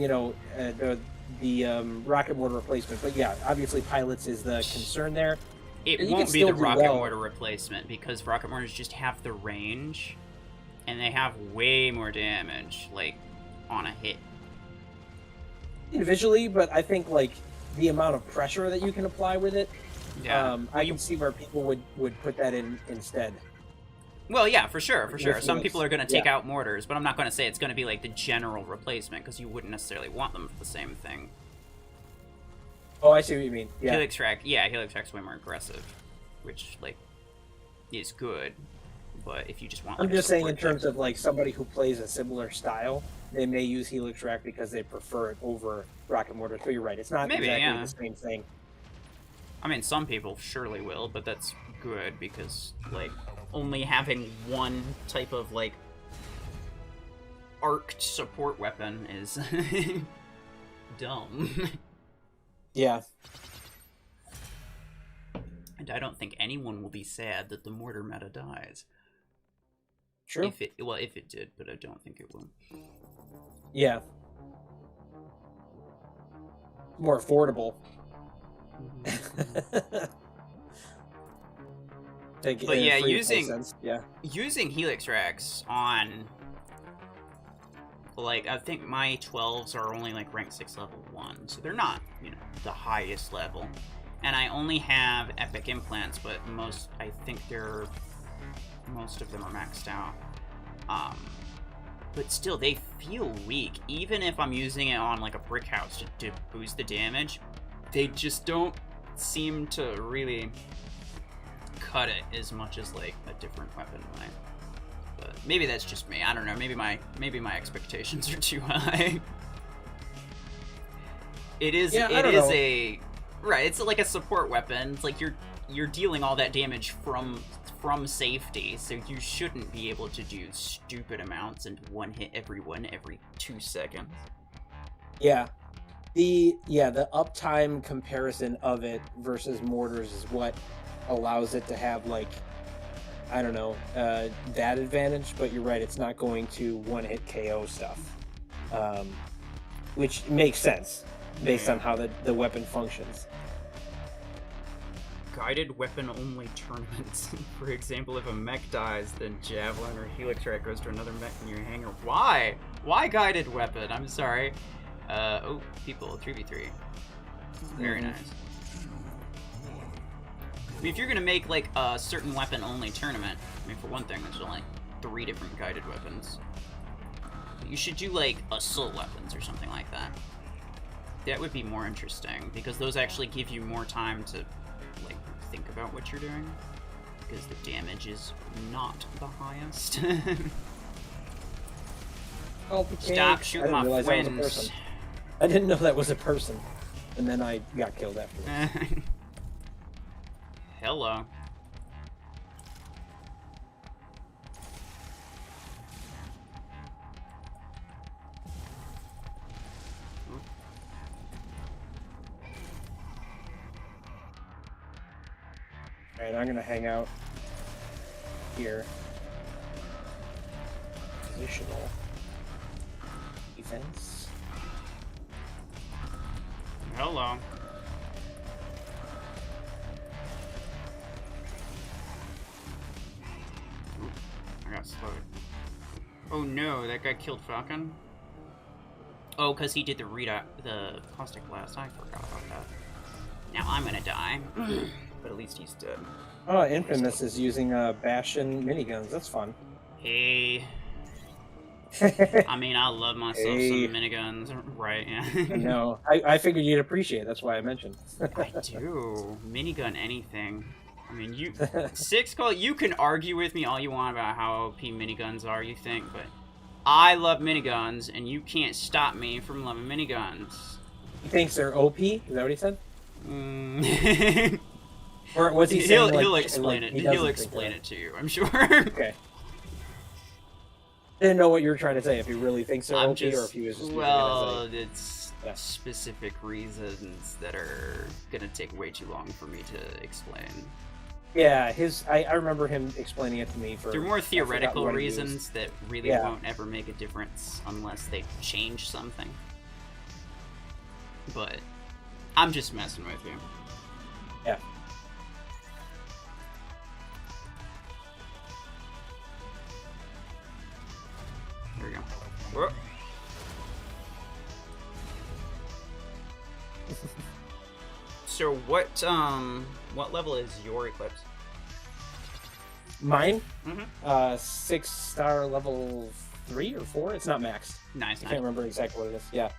rocket mortar replacement. But yeah, obviously pilots is the concern there. It You won't can be still the do rocket well. mortar replacement because rocket mortars just have the range, and they have way more damage, like on a hit. Individually, but I think like the amount of pressure that you can apply with it, Yeah. I can see where people would put that in instead. Well, yeah, for sure. With Some Helix. people are going to take Yeah. out mortars, but I'm not going to say it's going to be like the general replacement because you wouldn't necessarily want them for the same thing. Oh, I see what you mean. Yeah. Helix Track's way more aggressive, which like is good. But if you just want, I'm like, just a saying in support terms of like somebody who plays a similar style, they may use Helix Rack because they prefer it over Rocket Mortar. So you're right, it's not Maybe, exactly yeah. the same thing. I mean, some people surely will, but that's good because like only having one type of like arced support weapon is dumb. Yeah. And I don't think anyone will be sad that the mortar meta dies. True. If it did, but I don't think it will. Yeah. More affordable. But yeah, using using Helix racks on, like, I think my 12s are only like rank 6 level 1, so they're not, you know, the highest level. And I only have epic implants, but I think most of them are maxed out. But still, they feel weak. Even if I'm using it on like a brick house to boost the damage, they just don't seem to really cut it as much as like a different weapon might. But maybe that's just me. I don't know. Maybe my expectations are too high. It's like a support weapon. It's like you're dealing all that damage from safety, so you shouldn't be able to do stupid amounts and one hit every 2 seconds. Yeah. The uptime comparison of it versus mortars is what allows it to have, like, I don't know, that advantage, but you're right, it's not going to one-hit KO stuff. Which makes sense based on how the weapon functions. Guided weapon only tournaments. For example, if a mech dies, then Javelin or Helix Rack goes to another mech in your hangar. Why? Why guided weapon? I'm sorry. People, 3v3. Very nice. I mean, if you're gonna make like a certain weapon only tournament, I mean, for one thing, there's only 3 different guided weapons. You should do like assault weapons or something like that. That would be more interesting because those actually give you more time to like think about what you're doing because the damage is not the highest. Stop shooting my friends. I didn't know that was a person, and then I got killed afterwards. Hello. Alright, I'm gonna hang out here. Positional defense. Hello. Ooh, I got slowed. Oh no, that guy killed Falcon? Oh, because he did the caustic blast. I forgot about that. Now I'm gonna die. But at least he's dead. Oh, Infamous is using Bastion miniguns. That's fun. Hey. I mean, I love myself some miniguns, right? Yeah. No, I figured you'd appreciate it. That's why I mentioned. I do. Minigun anything. I mean, you you can argue with me all you want about how OP miniguns are, you think, but I love miniguns, and you can't stop me from loving miniguns. He thinks they're OP? Is that what he said? Mm. Or was he saying, he'll explain it. He'll explain it to you, I'm sure. Okay. Didn't know what you were trying to say, if he really thinks they're OP or if he was just... Well, it's specific reasons that are gonna take way too long for me to explain. Yeah, I remember him explaining it to me for... They're more theoretical reasons that really won't ever make a difference unless they change something. but I'm just messing with you. Yeah. There we go. Whoa. So what level is your Eclipse? Mine? Mm-hmm. 6-star level 3 or 4. It's not maxed. Nice. I can't remember exactly what it is. Yeah.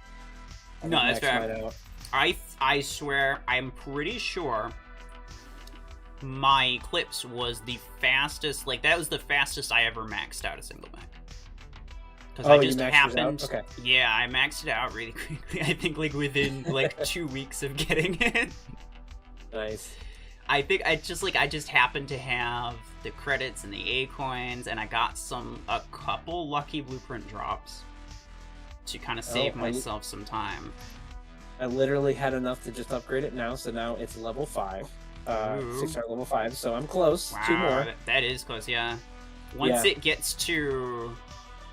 No, that's fair. I swear, I'm pretty sure my Eclipse was the fastest. Like, that was the fastest I ever maxed out a single mech. Because I just happened. Okay. Yeah, I maxed it out really quickly. I think like within like 2 weeks of getting it. Nice. I think I just happened to have the credits and the A coins, and I got a couple lucky blueprint drops to kind of save myself some time. I literally had enough to just upgrade it now, so now it's level 5. 6-star level 5, so I'm close. Wow, 2 more. That is close, yeah. Once it gets to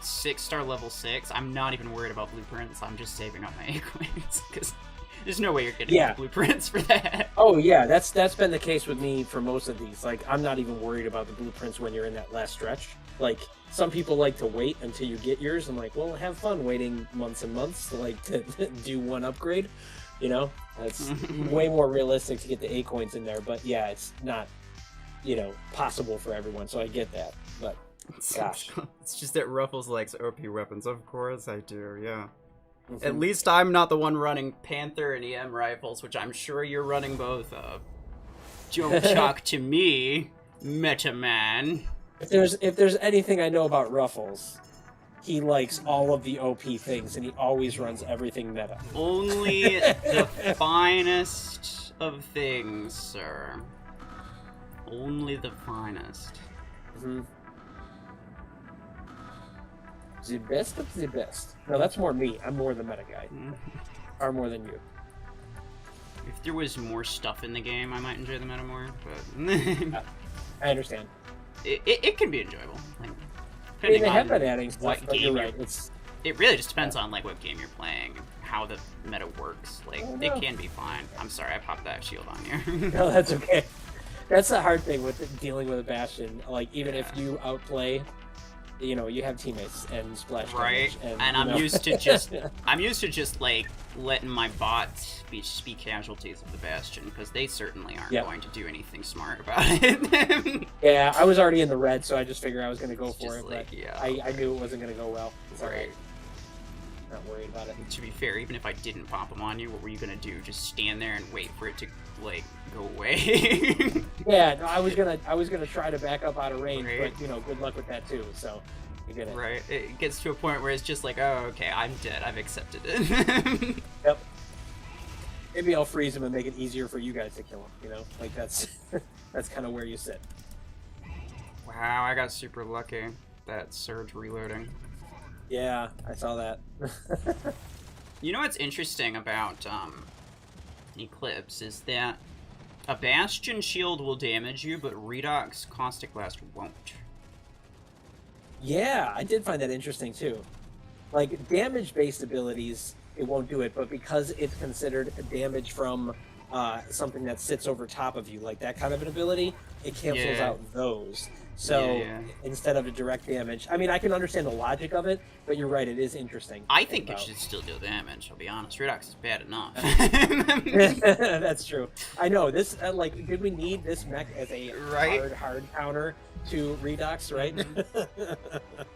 6-star level 6, I'm not even worried about blueprints. I'm just saving up my A coins because there's no way you're getting the blueprints for that. Oh yeah, that's been the case with me for most of these. Like, I'm not even worried about the blueprints when you're in that last stretch. Like, some people like to wait until you get yours. I'm like, well, have fun waiting months and months to do one upgrade. You know, it's way more realistic to get the A coins in there. But yeah, it's not, possible for everyone. So I get that. But gosh, it's just that Ruffles likes OP weapons. Of course I do. Yeah. Mm-hmm. At least I'm not the one running Panther and EM rifles, which I'm sure you're running both of. Don't talk to me, Meta Man. If there's anything I know about Ruffles, he likes all of the OP things, and he always runs everything meta. Only the finest of things, sir. Only the finest. Mm-hmm. The best of the best. No, that's more me. I'm more the meta guy. Far more than you. If there was more stuff in the game, I might enjoy the meta more, but... I understand. It can be enjoyable. Like, they have been adding stuff, what but game you're right. It really just depends on like what game you're playing, how the meta works. Like, it can be fine. I'm sorry, I popped that shield on you. No, that's okay. That's the hard thing with dealing with a Bastion. Like, even if you outplay... you have teammates and splash damage, and I'm used to just like letting my bots be casualties of the Bastion because they certainly aren't going to do anything smart about it. Yeah, I was already in the red, so I just figured I was going to go for it, like, but I knew it wasn't going to go well. It's alright. Not worried about it. To be fair, even if I didn't pop them on you, what were you going to do? Just stand there and wait for it to like go away? Yeah, no, I was gonna try to back up out of range, but good luck with that too. So you get it. Right, it gets to a point where it's just like, oh, okay, I'm dead. I've accepted it. Yep. Maybe I'll freeze him and make it easier for you guys to kill him. Like that's kind of where you sit. Wow, I got super lucky. That surge reloading. Yeah, I saw that. You know what's interesting about Eclipse is that a Bastion shield will damage you, but Redox Caustic Blast won't. Yeah, I did find that interesting too. Like, damage-based abilities, it won't do it, but because it's considered damage from something that sits over top of you, like that kind of an ability, it cancels out those. So instead of a direct damage, I mean, I can understand the logic of it, but you're right, it is interesting. I think it should still deal damage, I'll be honest. Redox is bad enough. That's true. I know, this, did we need this mech as a hard counter to Redox, right?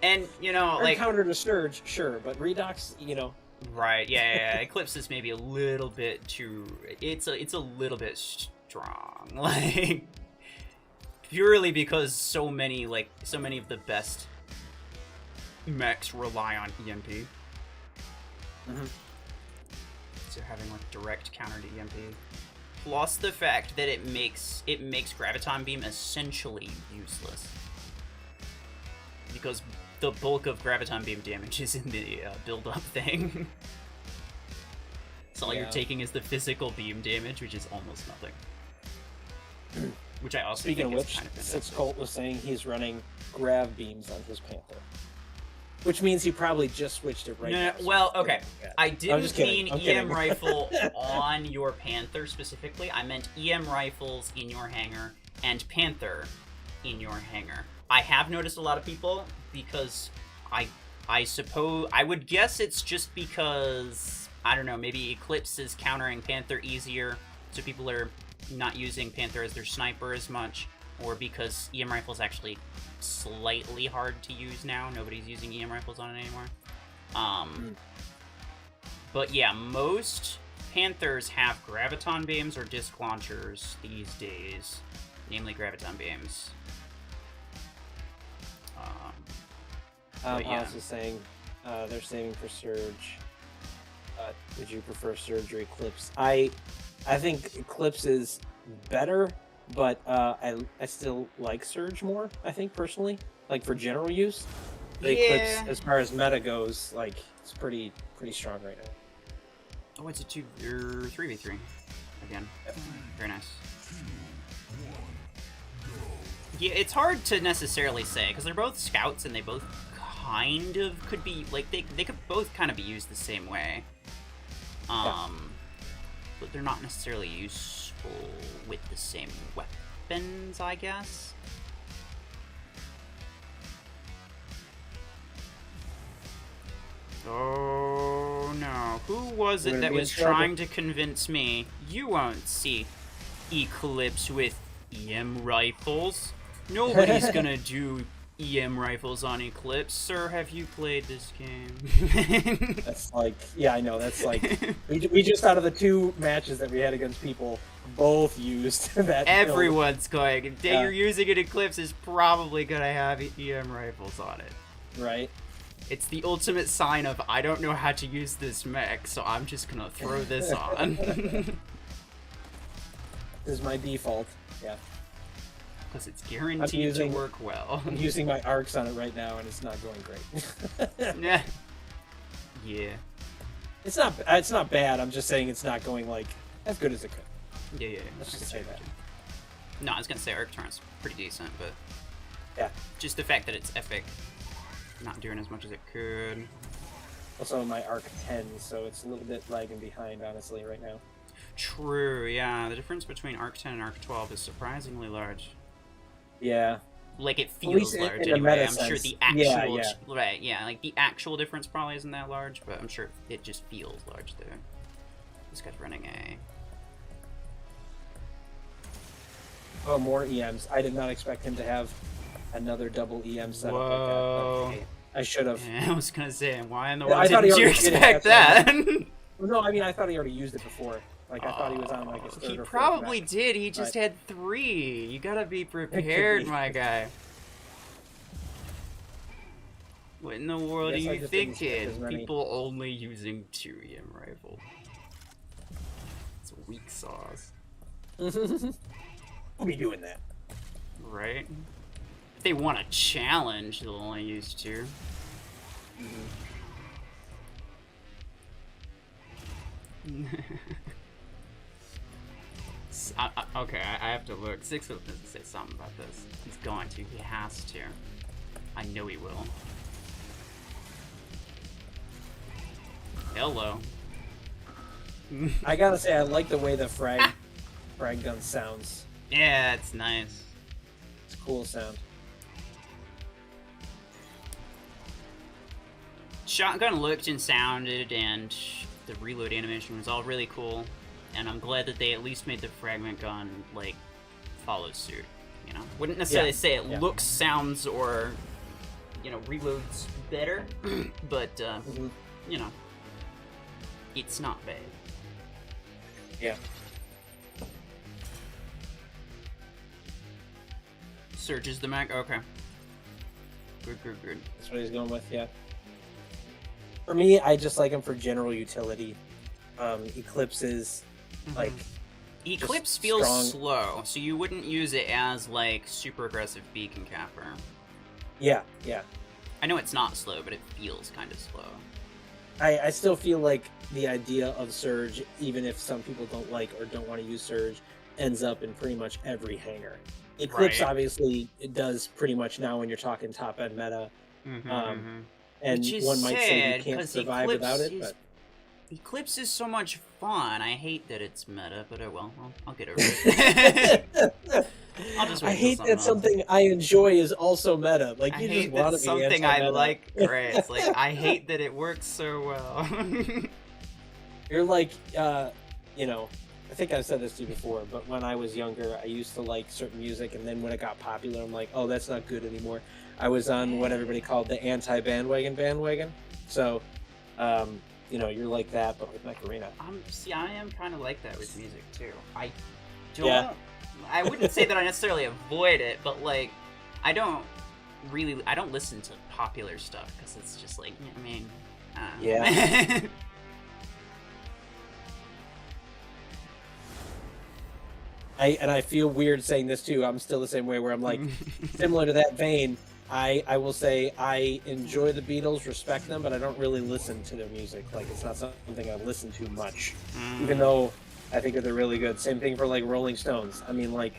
And, hard counter to Surge, sure, but Redox, Right, yeah. Eclipse is maybe a little bit too... It's a little bit strong, like... Purely because so many of the best mechs rely on EMP. Mm-hmm. So having like direct counter to EMP. Plus the fact that it makes Graviton Beam essentially useless. Because the bulk of Graviton Beam damage is in the build-up thing. So all you're taking is the physical beam damage, which is almost nothing. Which I also Speaking think of is which, kind of Six Colt was saying he's running grav beams on his Panther. Which means he probably just switched it right now. Well, okay. I didn't mean I'm EM kidding. rifle on your Panther specifically. I meant EM rifles in your hangar and Panther in your hangar. I have noticed a lot of people because I suppose I would guess it's just because I don't know, maybe Eclipse is countering Panther easier, so people are not using Panther as their sniper as much, or because EM rifles actually slightly hard to use now. Nobody's using EM rifles on it anymore. But yeah, most Panthers have graviton beams or disc launchers these days, namely graviton beams. House is saying they're saving for Surge. Would you prefer Surge or Eclipse? I think Eclipse is better, but I still like Surge more, I think, personally. Like, for general use. The Eclipse, as far as meta goes, like, it's pretty strong right now. Oh, it's a 3v3 again. Very nice. Yeah, it's hard to necessarily say, because they're both scouts and they both kind of could be, like, they could both kind of be used the same way. But they're not necessarily useful with the same weapons, I guess. Oh no, who was it that was trying to convince me you won't see Eclipse with EM rifles? Nobody's gonna do EM rifles on Eclipse. Sir, have you played this game? That's like, yeah, I know, that's like, we just out of the 2 matches that we had against people, both used that. Everyone's going, if you're using an Eclipse, is probably gonna have EM rifles on it. Right. It's the ultimate sign of, I don't know how to use this mech, so I'm just gonna throw this on. This is my default, yeah. Because it's guaranteed to work well. I'm using my arcs on it right now, and it's not going great. Yeah. Yeah. It's not bad, I'm just saying it's not going, like, as good as it could. Yeah. Let's just say that. No, I was gonna say arc turns pretty decent, but... Yeah. Just the fact that it's epic. Not doing as much as it could. Also, my arc 10, so it's a little bit lagging behind, honestly, right now. True, yeah. The difference between arc 10 and arc 12 is surprisingly large. Yeah. Like, it feels large anyway. I'm sure the actual... Yeah. Right, yeah. Like, the actual difference probably isn't that large, but I'm sure it just feels large there. This guy's running a... Oh, more EMs. I did not expect him to have another double EM setup like that. I should have. Yeah, I was gonna say, why in the world didn't you expect that? No, I mean, I thought he already used it before. Like, I thought he was on, like, his third He or fourth probably match. did. He just had 3. You gotta be prepared, my guy. What in the world are you thinking? People only using 2 EM rifle. It's weak sauce. We'll be doing that. Right? If they want a challenge, they'll only use 2. Okay, I have to look. Six of them say something about this. He's going to. He has to. I know he will. Hello. I gotta say, I like the way the frag gun sounds. Yeah, it's nice. It's a cool sound. Shotgun looked and sounded, and the reload animation was all really cool. And I'm glad that they at least made the fragment gun, like, follow suit. You know, wouldn't necessarily say it looks, sounds, or, you know, reloads better, but you know, it's not bad. Yeah. Surges the mech. Okay. Good. That's what he's going with. Yeah. For me, I just like him for general utility. Eclipse is like. Eclipse feels slow, so you wouldn't use it as like super aggressive beacon capper. Yeah. I know it's not slow, but it feels kind of slow. I still feel like the idea of Surge, even if some people don't like or don't want to use Surge, ends up in pretty much every hangar. Eclipse obviously it does pretty much now when you're talking top end meta. and Which is one might say you sad, can't 'cause survive without it. Eclipse But Eclipse is so much fun. I hate that it's meta, but oh well. I'll get over it. I'll just wait I until hate someone that else. something I enjoy is also meta. Like I you just hate that want to be something I anti-meta. like. Great. It's like I hate that it works so well. You're like, you know, I think I've said this to you before, but when I was younger, I used to like certain music, and then when it got popular, I'm like, oh, that's not good anymore. I was on what everybody called the anti-bandwagon. So, you know, you're like that, but with Mech Arena. See, I am kind of like that with music too. I don't. Yeah. I wouldn't say that I necessarily avoid it, but like, I don't listen to popular stuff because it's just like, I mean, Yeah. I feel weird saying this too. I'm still the same way where I'm like, similar to that vein. I will say I enjoy the Beatles, respect them, but I don't really listen to their music. Like it's not something I listen to much, even though I think that they're really good. Same thing for like Rolling Stones. I mean, like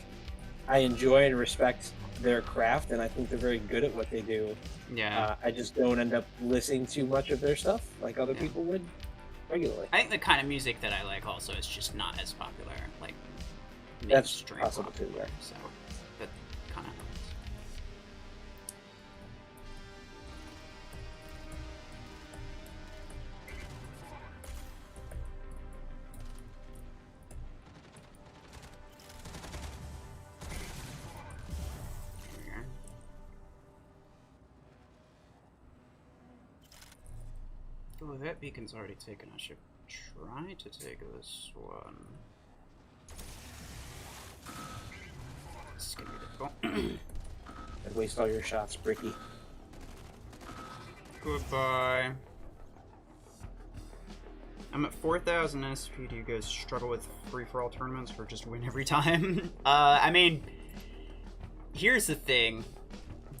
I enjoy and respect their craft, and I think they're very good at what they do. Yeah. I just don't end up listening too much of their stuff like other people would regularly. I think the kind of music that I like also is just not as popular. Like That's mainstream possible too, popular, yeah. So that kind of helps. Oh, that beacon's already taken. I should try to take this one. This is gonna be difficult. And waste all your shots, Bricky. Goodbye. I'm at 4,000 SP. Do you guys struggle with free-for-all tournaments or just win every time? I mean, here's the thing.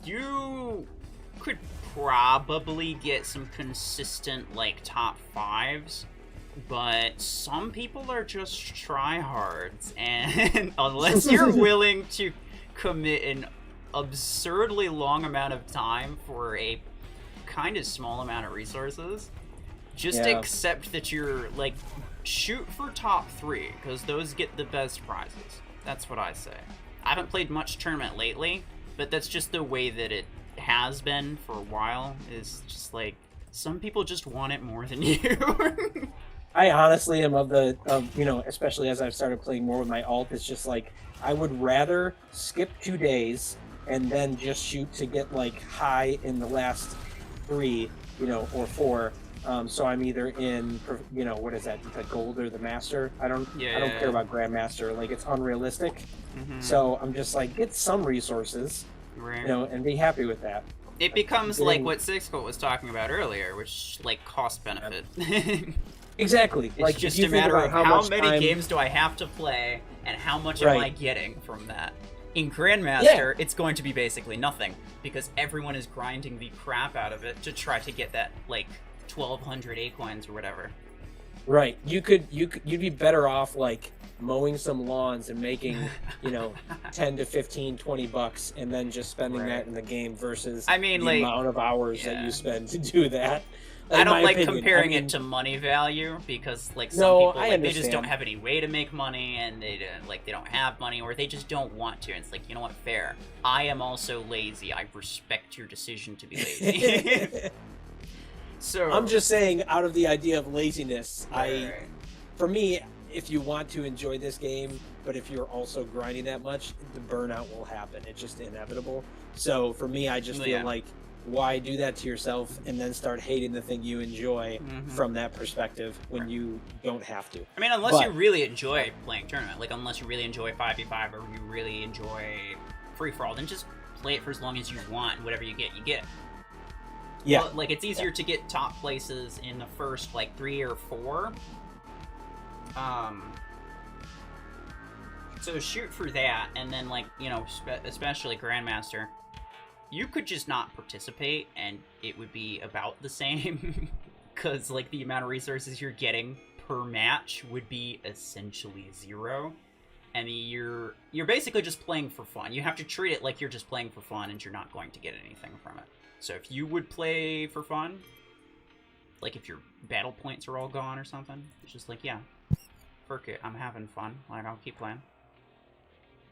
You could probably get some consistent, like, top 5s, but some people are just tryhards, and unless you're willing to commit an absurdly long amount of time for a kind of small amount of resources, just accept that you're, like, shoot for top 3, because those get the best prizes. That's what I say. I haven't played much tournament lately, but that's just the way that it has been for a while, is just, like, some people just want it more than you. I honestly am you know, especially as I've started playing more with my alt, it's just like, I would rather skip 2 days and then just shoot to get, like, high in the last 3, you know, or 4. So I'm either in, you know, what is that, the gold or the master? I don't care about grandmaster. Like, it's unrealistic. So I'm just like, get some resources, you know, and be happy with that. It becomes like what Sixcoat was talking about earlier, which, like, cost benefit. Exactly. It's like, just a matter of how many games do I have to play and how much am I getting from that. In Grandmaster, it's going to be basically nothing, because everyone is grinding the crap out of it to try to get that, like, 1,200 Acoins or whatever. Right. You'd be better off, like, mowing some lawns and making, you know, 10 to 15, 20 bucks, and then just spending that in the game versus the amount of hours that you spend to do that. I don't like comparing it to money value, because, like, some people, like, they just don't have any way to make money, and they don't have money, or they just don't want to. And it's like, you know what, fair. I am also lazy. I respect your decision to be lazy. So I'm just saying, out of the idea of laziness, for me, if you want to enjoy this game, but if you're also grinding that much, the burnout will happen. It's just inevitable. So for me, I just feel like, why do that to yourself and then start hating the thing you enjoy from that perspective when you don't have to? I mean, unless you really enjoy playing tournament, like, unless you really enjoy 5v5 or you really enjoy free-for-all, then just play it for as long as you want. Whatever you get, you get. Yeah. But, like, it's easier to get top places in the first, like, 3 or 4. So shoot for that, and then, like, you know, especially Grandmaster, you could just not participate, and it would be about the same, because, like, the amount of resources you're getting per match would be essentially 0, and you're basically just playing for fun. You have to treat it like you're just playing for fun, and you're not going to get anything from it. So if you would play for fun, like if your battle points are all gone or something, it's just like, yeah, fork it, I'm having fun, like, I'll keep playing.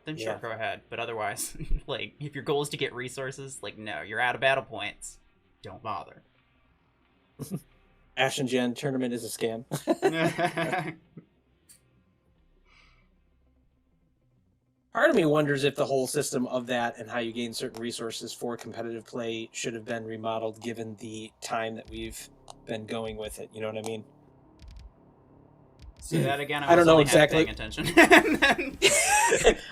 Then sure, go ahead. But otherwise, like, if your goal is to get resources, like, no, you're out of battle points. Don't bother. Ash and Jen tournament is a scam. Part of me wonders if the whole system of that and how you gain certain resources for competitive play should have been remodeled given the time that we've been going with it. You know what I mean? See that again? I don't know exactly. Paying attention.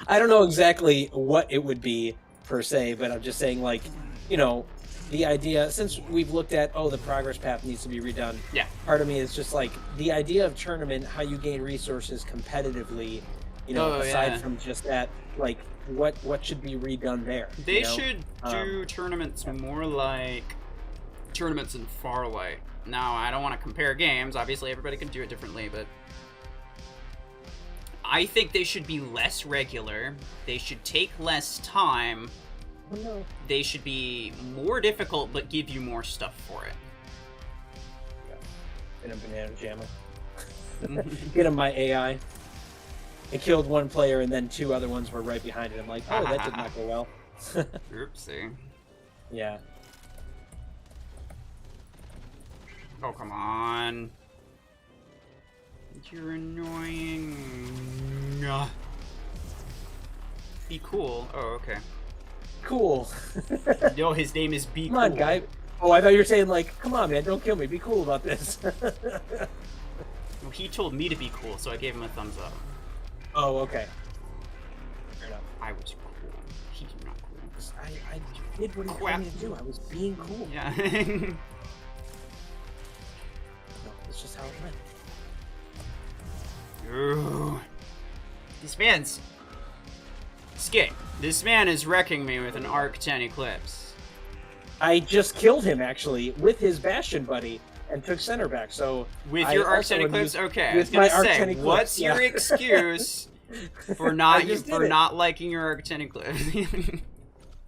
I don't know exactly what it would be per se, but I'm just saying, like, you know, the idea, since we've looked at, oh, the progress path needs to be redone. Yeah. Part of me is just like the idea of tournament, how you gain resources competitively. You know, aside from just that, like, what should be redone there? They should do tournaments more like tournaments in Farlight. Now, I don't want to compare games. Obviously, everybody can do it differently, but I think they should be less regular. They should take less time. Oh, no. They should be more difficult, but give you more stuff for it. Yeah. Get him banana jammer. Get him my AI. It killed one player, and then 2 other ones were right behind it. I'm like, oh, that did not go well. Oopsie. Yeah. Oh, come on. You're annoying. Be cool. Oh, okay. Cool. No, his name is Be Come Cool. on, guy. Oh, I thought you were saying, like, come on, man, don't kill me. Be cool about this. Well, he told me to be cool, so I gave him a thumbs up. Oh, okay. Fair enough. I was cool. He's not cool. I did what he told me to do. I was being cool. Yeah. No, that's just how it went. Ooh. This man's... Skip. This man is wrecking me with an Arc 10 Eclipse. I just killed him, actually, with his Bastion buddy, and took center back, so... With your Arc 10 Eclipse? Okay, I was gonna say, what's your excuse for not liking your Arc 10 Eclipse?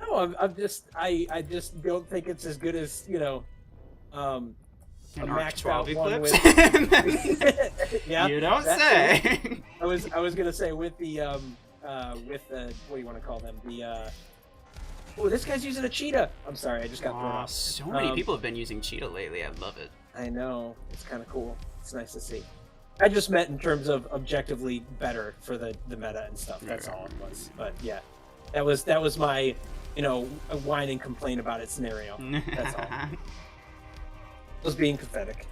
No, I just don't think it's as good as, you know, an a Arc maxed 12 out one Eclipse? with... Yeah, you don't say! I was gonna say with the, what do you want to call them? The, oh, this guy's using a cheetah! I'm sorry, I just got thrown off. So many people have been using cheetah lately, I love it. I know, it's kind of cool. It's nice to see. I just meant in terms of objectively better for the meta and stuff. That's all it was. But yeah, that was my, you know, whine and complain about it scenario. That's all. I was being pathetic.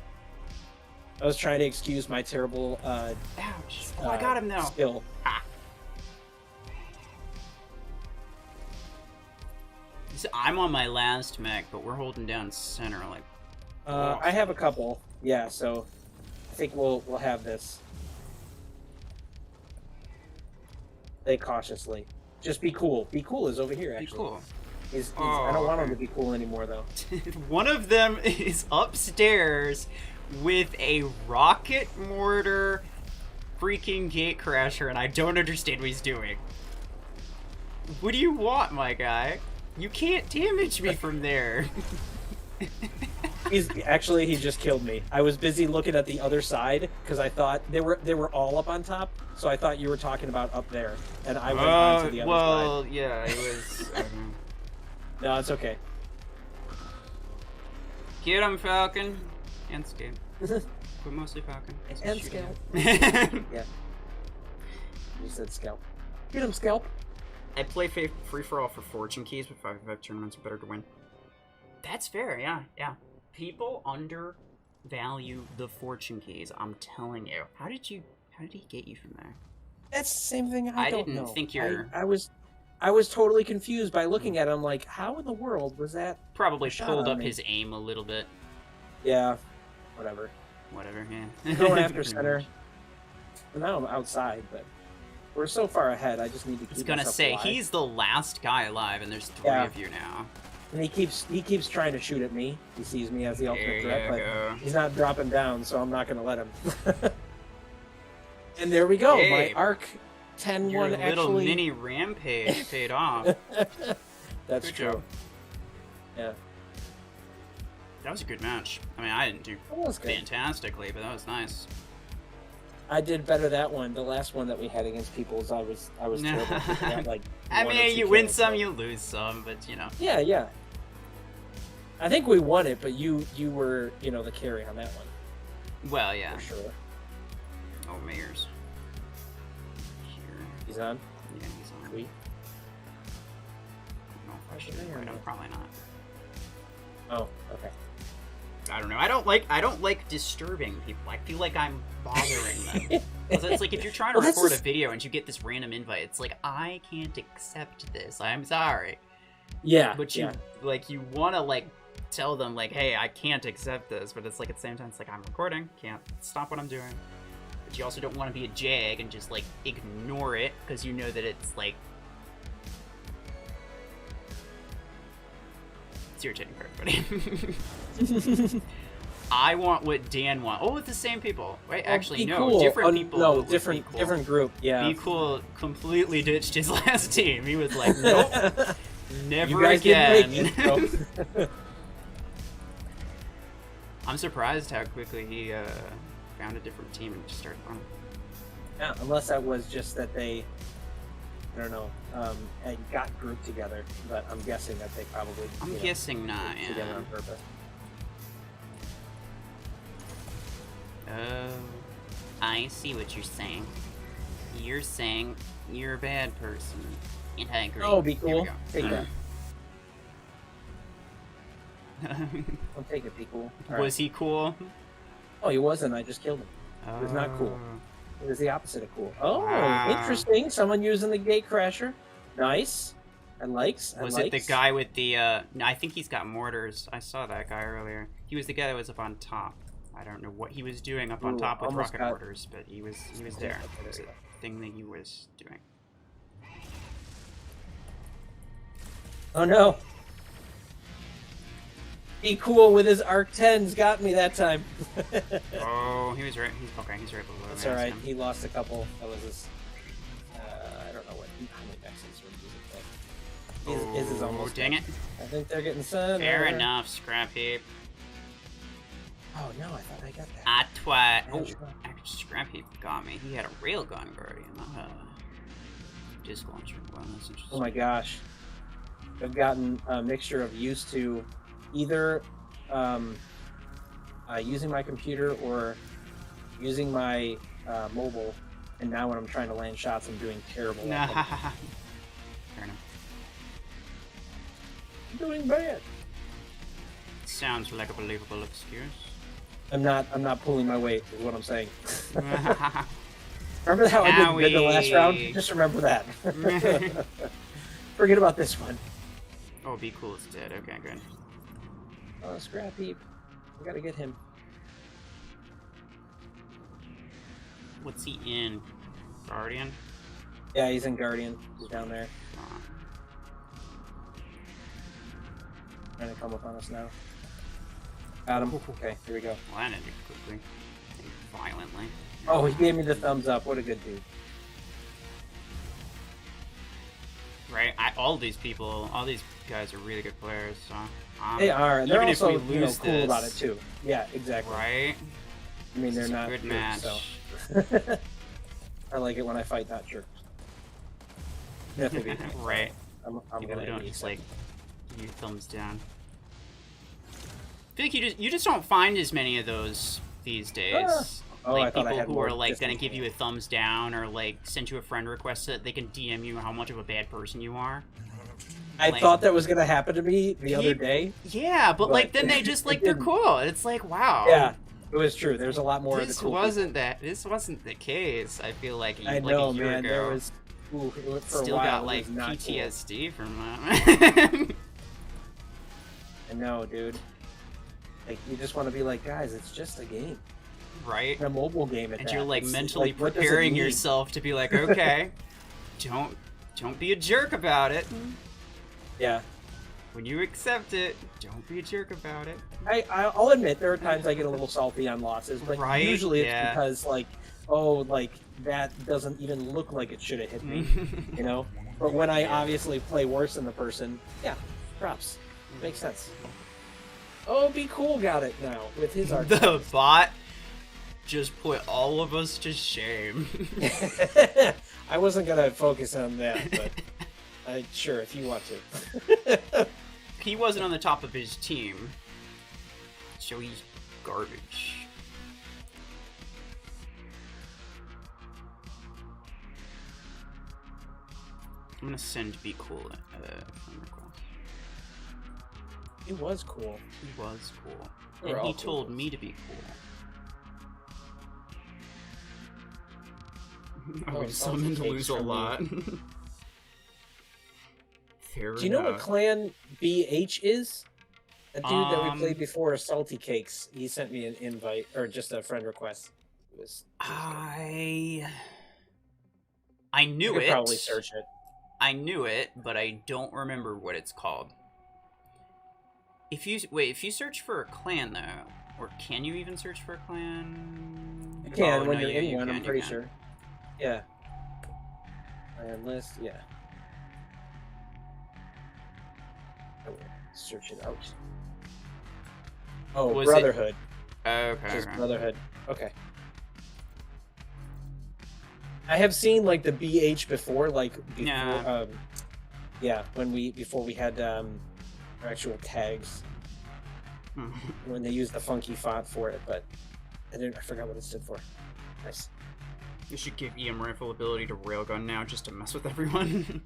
I was trying to excuse my terrible ouch. Oh, I got him now. Skill. Ah. I'm on my last mech, but we're holding down center like. I have a couple. Yeah, so I think we'll have this. Play cautiously. Just be cool. Be cool is over here, actually. Be cool. I don't want him to be cool anymore, though. One of them is upstairs with a rocket mortar freaking gate crasher, and I don't understand what he's doing. What do you want, my guy? You can't damage me from there. He just killed me. I was busy looking at the other side because I thought they were all up on top. So I thought you were talking about up there, and I went on to the other side. Well, yeah, it was. No, it's okay. Get him, Falcon. And Scale. But mostly Falcon. And Scale. Yeah. You said Scalp. Get him, Scalp. I play free-for-all for fortune keys, but 5v5 tournaments are better to win. That's fair, yeah. People undervalue the fortune keys, I'm telling you. How did he get you from there? That's the same thing I don't know. I didn't think you're... I was totally confused by looking at him like, how in the world was that? Probably pulled up his aim a little bit. Yeah, whatever. Whatever, yeah. Going after center. Well, now I'm outside, but we're so far ahead, I just need to keep myself alive. I was gonna say, he's the last guy alive, and there's 3 of you now. And he keeps trying to shoot at me. He sees me as the ultimate threat, but he's not dropping down, so I'm not gonna let him. And there we go. Hey, my Arc 10-1 your actually... little mini rampage paid off. That's Good true. job. Yeah. That was a good match. I mean, I didn't do fantastically, but that was nice. I did better that one. The last one that we had against Peoples, I was terrible. I got, like, I mean, you win some, you lose some, but you know. Yeah, yeah. I think we won it, but you were, you know, the carry on that one. Well, yeah. For sure. Oh, Mayors. Here. He's on? Yeah, he's on. We? I don't know if I should. I don't, probably not. Oh, okay. I don't know. I don't like disturbing people. I feel like I'm bothering them. It's like if you're trying to record a video and you get this random invite, it's like, I can't accept this. I'm sorry. Yeah. But you you want to like tell them like, hey, I can't accept this, but it's like at the same time it's like I'm recording, can't stop what I'm doing. But you also don't want to be a jag and just like ignore it because you know that it's like it's irritating for everybody. I want what Dan wants. Oh, it's the same people. Wait, actually, no, cool. different people. No, different group. Yeah. Be Cool completely ditched his last team. He was like, nope, never you guys again. Didn't make it, I'm surprised how quickly he found a different team and just started running. Yeah, unless that was just that they, I don't know, had got grouped together. But I'm guessing that they probably. I'm guessing not. Yeah. Together on purpose. Oh, I see what you're saying. You're saying you're a bad person, and I agree. Oh, be cool. Take that. I'll take it, be cool. Was he cool? Oh, he wasn't. I just killed him. It was not cool. It was the opposite of cool. Oh, wow. Interesting. Someone using the gate crasher. Nice. Was it the guy with the, I think he's got mortars. I saw that guy earlier. He was the guy that was up on top. I don't know what he was doing up on top with rocket mortars, but he was there. It was a thing that he was doing. Oh no! Be cool with his Arc 10s got me that time. Oh, he was right. He's right below. That's alright. He lost a couple. That was his. I don't know how many X's were using, but his is almost. Dang it! I think they're getting some. Fair enough, Scrap Heap. Oh no, I thought I got that. I twat. Oh, Scrap Heap got me. He had a railgun guardian, not a disc launcher. Well, that's interesting. Oh my gosh. I've gotten a mixture of used to either using my computer or using my mobile, and now when I'm trying to land shots, I'm doing terrible. Fair enough. I'm doing bad. Sounds like a believable excuse. I'm not pulling my weight, is what I'm saying. Remember how I did good the last round? Just remember that. Forget about this one. Oh, Be Cool is dead. Okay, good. Oh, Scrap Heap. We gotta get him. What's he in? Guardian? Yeah, he's in Guardian. He's down there. Trying to come up on us now. Got him. Okay, here we go. Landed quickly. Violently. Oh, he gave me the thumbs up. What a good dude. Right? All these guys are really good players, so... they are, and they're also cool about it, too. Yeah, exactly. Right? I mean, they're not good jerks, match. So. I like it when I fight not jerks. Definitely. Right. I'm people who don't just, like, give you thumbs down. I feel like you just don't find as many of those these days. Like people who are like gonna give you a thumbs down or like send you a friend request so that they can DM you how much of a bad person you are. I thought that was gonna happen to me the other day. Yeah, but like then they just like they're cool. It's like wow. Yeah, it was true. There's a lot more of the cool This wasn't the case. I feel like I know, a year man. ago. There was for still a while, got like PTSD cool. from that. I know, dude. Like you just want to be like, guys, it's just a game. Right? A mobile game at and that. you're like it's, mentally like, preparing yourself to be like, okay, don't be a jerk about it. Yeah. When you accept it, don't be a jerk about it. I'll admit there are times I get a little salty on losses, but usually it's because like, oh, like that doesn't even look like it should have hit me, you know. But when I obviously play worse than the person, yeah, props. Makes sense. Oh, Be Cool got it now with his art. The bot just put all of us to shame. I wasn't gonna focus on that, but sure, if you want to. He wasn't on the top of his team, so he's garbage. I'm gonna send Be Cool a friend request. It was cool. He was cool. We're And he all told cool. me to be cool. I would summon to lose a lot. Do you know what clan BH is? A dude that we played before, Salty Cakes. He sent me an invite, or just a friend request. I knew you could it. Probably search it. I knew it, but I don't remember what it's called. If you search for a clan though, or can you even search for a clan? You can Oh, when no, you're in you one. can, I'm you pretty can. sure. Yeah. Clan list. Yeah. Search it out. Oh, Was Brotherhood. Okay. Just okay. Brotherhood. Okay. I have seen like the BH before, like before. Yeah. Yeah, before we had our actual tags, when they used the funky font for it, but I forgot what it stood for. Nice. You should give EM Rifle ability to railgun now just to mess with everyone.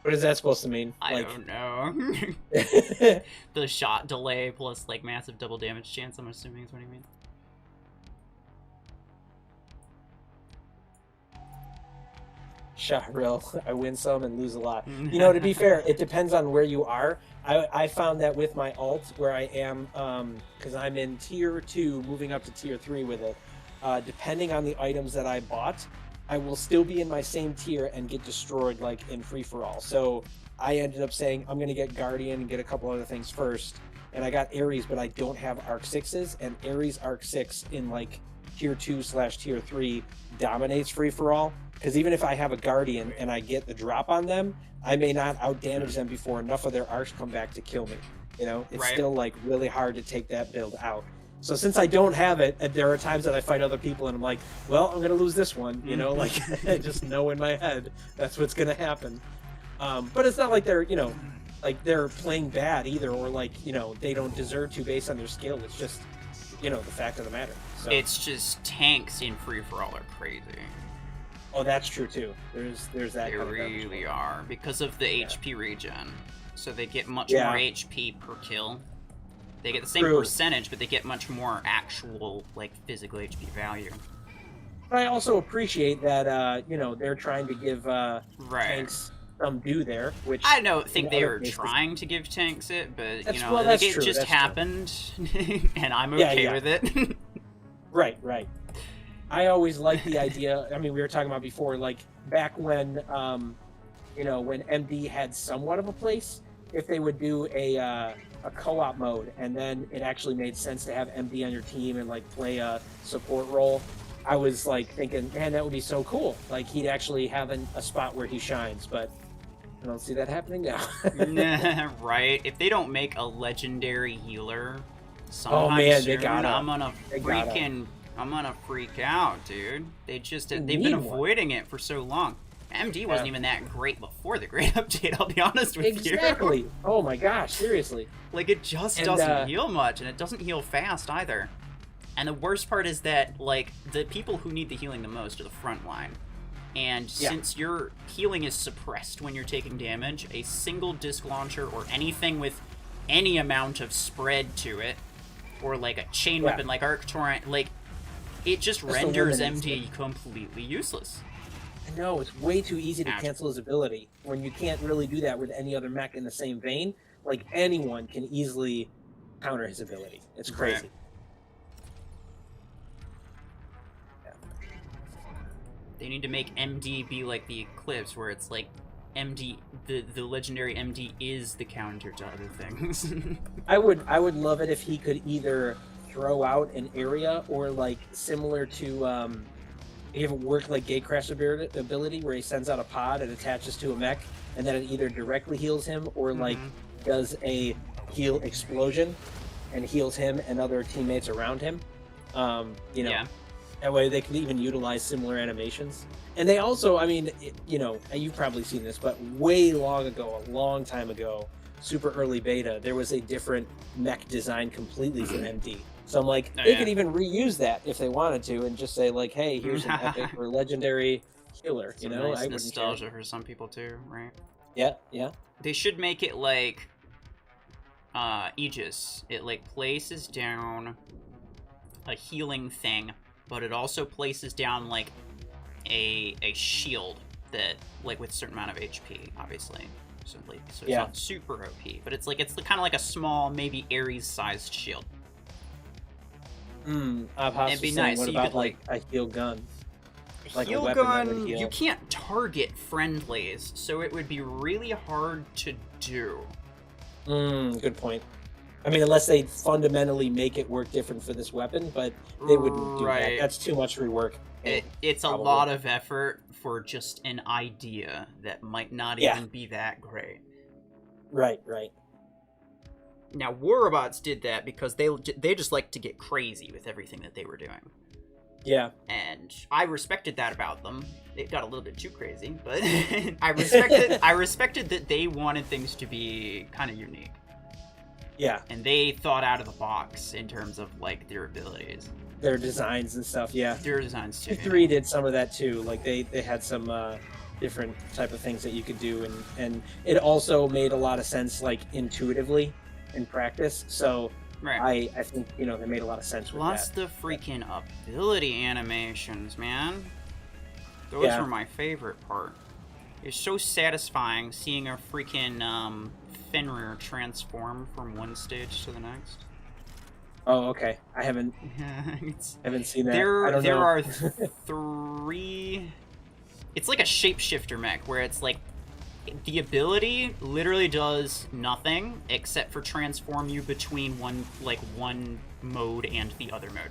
What is that supposed to mean? I don't know. The shot delay plus like massive double damage chance, I'm assuming is what he means. Shot real. I win some and lose a lot. You know, to be fair, it depends on where you are. I found that with my alt, where I am, because I'm in tier 2, moving up to tier 3 with it, depending on the items that I bought, I will still be in my same tier and get destroyed like in free-for-all. So I ended up saying I'm going to get Guardian and get a couple other things first. And I got Ares, but I don't have Arc 6s, and Ares Arc 6 in like tier 2/tier 3 dominates free-for-all. Because even if I have a Guardian and I get the drop on them, I may not outdamage them before enough of their arcs come back to kill me. You know, it's still like really hard to take that build out. So since I don't have it, there are times that I fight other people and I'm like, well, I'm gonna lose this one. You know, like I just know in my head that's what's gonna happen. But it's not like they're, you know, like they're playing bad either, or like, you know, they don't deserve to based on their skill. It's just, you know, the fact of the matter. So. It's just tanks in free for all are crazy. Oh, that's true too. There's that. They kind of really are because of the HP regen. So they get much Yeah. more HP per kill. They get the same True. percentage, but they get much more actual like physical HP value. But I also appreciate that you know, they're trying to give tanks some due there, which I don't think in they other were cases- trying to give tanks it, but you That's- know, well, like, that's it true, just that's true. happened, and I'm Yeah, okay yeah. with it. Right. I always liked the idea. I mean, we were talking about before, like back when, you know, when MD had somewhat of a place, if they would do a co-op mode, and then it actually made sense to have MD on your team and like play a support role. I was like thinking, man, that would be so cool. Like he'd actually have a spot where he shines, but I don't see that happening now. Right? If they don't make a legendary healer, Oh, man, they soon, gotta. I'm gonna They gotta. freak out, dude. They've been need one. avoiding it for so long. MD wasn't even that great before the great update, I'll be honest with you. Exactly. Oh my gosh, seriously. Like, it just And, doesn't heal much, and it doesn't heal fast either. And the worst part is that, like, the people who need the healing the most are the front line. And since your healing is suppressed when you're taking damage, a single disc launcher or anything with any amount of spread to it, or like a chain weapon like Arc Torrent, like, it just renders MD completely useless. No, it's way too easy to cancel his ability when you can't really do that with any other mech in the same vein. Like, anyone can easily counter his ability. It's crazy. Right. They need to make MD be like the Eclipse, where it's like MD, the legendary MD is the counter to other things. I would love it if he could either throw out an area, or like similar to you have work like Gatecrash ability where he sends out a pod and attaches to a mech, and then it either directly heals him or like does a heal explosion and heals him and other teammates around him. You know, Yeah. that way they can even utilize similar animations. And they also, I mean, you know, you've probably seen this, but way long ago, a long time ago, super early beta, there was a different mech design completely for MD. So I'm like, they could even reuse that if they wanted to, and just say like, hey, here's an epic or legendary healer. Some you know, nice I wouldn't nostalgia care. for some people too, right? Yeah, yeah. They should make it like Aegis. It like places down a healing thing, but it also places down like a shield that like with a certain amount of HP, obviously. So it's not super OP, but it's kind of like a small, maybe Ares-sized shield. It'd be nice. What So about like a heal gun? Like heal a weapon that gun, would heal. you can't target friendlies, so it would be really hard to do. Good point. I mean, unless they fundamentally make it work different for this weapon, but they wouldn't do that. That's too much rework. It's probably a lot of effort for just an idea that might not even be that great. Right. Now, Warrobots did that because they just like to get crazy with everything that they were doing. Yeah. And I respected that about them. It got a little bit too crazy, but I respected that they wanted things to be kind of unique. Yeah. And they thought out of the box in terms of like their abilities. Their designs and stuff, yeah. Their designs too. 3 did some of that too. Like they had some different type of things that you could do, and it also made a lot of sense like intuitively in practice. So I think, you know, they made a lot of sense with Plus that. the freaking ability animations, man. Those were my favorite part. It's so satisfying seeing a freaking Fenrir transform from one stage to the next. Oh, okay. I haven't seen that. There are 3. It's like a shapeshifter mech where it's like the ability literally does nothing except for transform you between one mode and the other mode.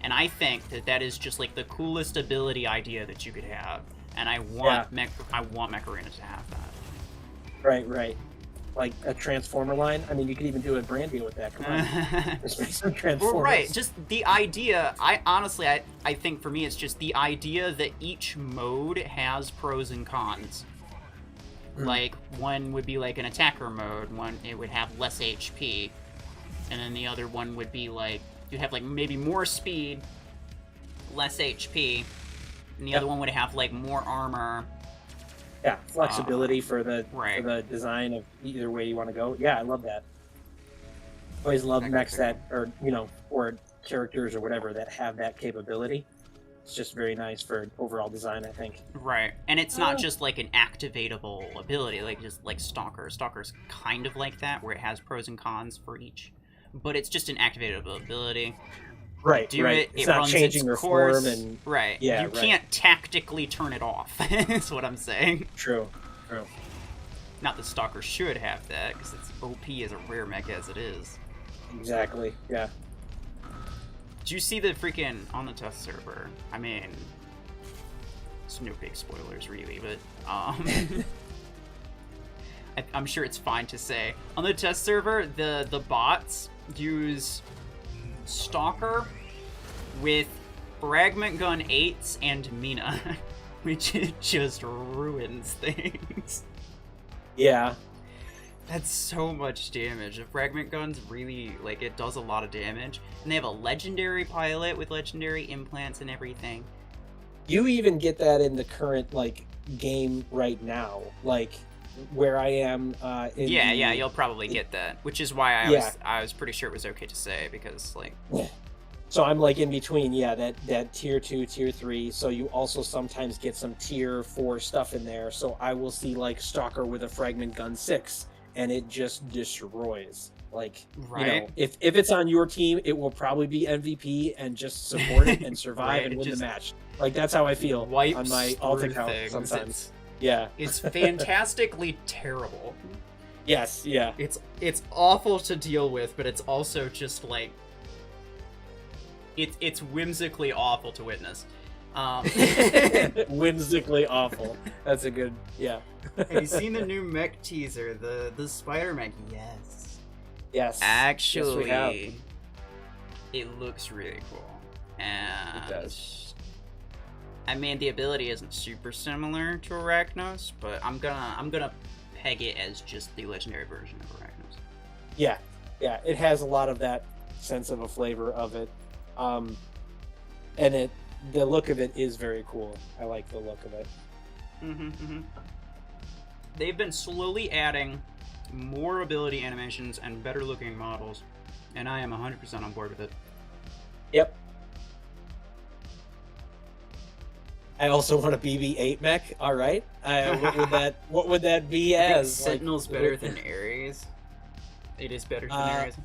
And I think that is just like the coolest ability idea that you could have. And I want Mech Arena to have that. Right. Like a transformer line. I mean, you could even do a brand deal with that. Come on. Just make some transformers. Well, right. Just the idea. I think for me, it's just the idea that each mode has pros and cons. Like one would be like an attacker mode. One it would have less HP, and then the other one would be like you'd have like maybe more speed, less HP, and the other one would have like more armor. Yeah, flexibility for the design of either way you want to go. Yeah, I love that. Always love mechs that, or you know, or characters or whatever that have that capability. It's just very nice for overall design, I think. Right, and it's not just like an activatable ability, like just like Stalker. Stalker's kind of like that, where it has pros and cons for each, but it's just an activatable ability. Right, It not runs changing its your course. form and you can't tactically turn it off. That's what I'm saying. True. Not that Stalker should have that, because it's OP as a rare mech as it is. Exactly. Yeah. Did you see the freaking on the test server? I mean, it's no big spoilers really, but I'm sure it's fine to say on the test server the bots use Stalker with Fragment Gun 8s and Mina, which just ruins things. Yeah. That's so much damage. The Fragment Gun's really, like, it does a lot of damage. And they have a legendary pilot with legendary implants and everything. You even get that in the current, like, game right now. Like, where I am Yeah, you'll probably get that. Which is why I was pretty sure it was okay to say, because, like... So I'm, like, in between, that Tier 2, Tier 3, so you also sometimes get some Tier 4 stuff in there, so I will see, like, Stalker with a Fragment Gun 6, and it just destroys. Like, you know, if it's on your team, it will probably be MVP and just support it and survive and win the match. Like, that's how I feel on my alt account sometimes. It's fantastically terrible. Yes, yeah. It's awful to deal with, but it's also just like it's whimsically awful to witness. Whimsically awful. That's a good, yeah. Have you seen the new mech teaser? The spider mech? Yes. Yes. Actually, yes, we have. It looks really cool. And It does. I mean, the ability isn't super similar to Arachnos, but I'm gonna peg it as just the legendary version of Arachnos. Yeah, yeah. It has a lot of that sense of a flavor of it, and the look of it is very cool. I like the look of it. They've been slowly adding more ability animations and better looking models, and I am 100% on board with it. Yep. I also want a BB-8 mech. All right. What would that be I think as? Sentinel's better than Ares. It is better than Ares.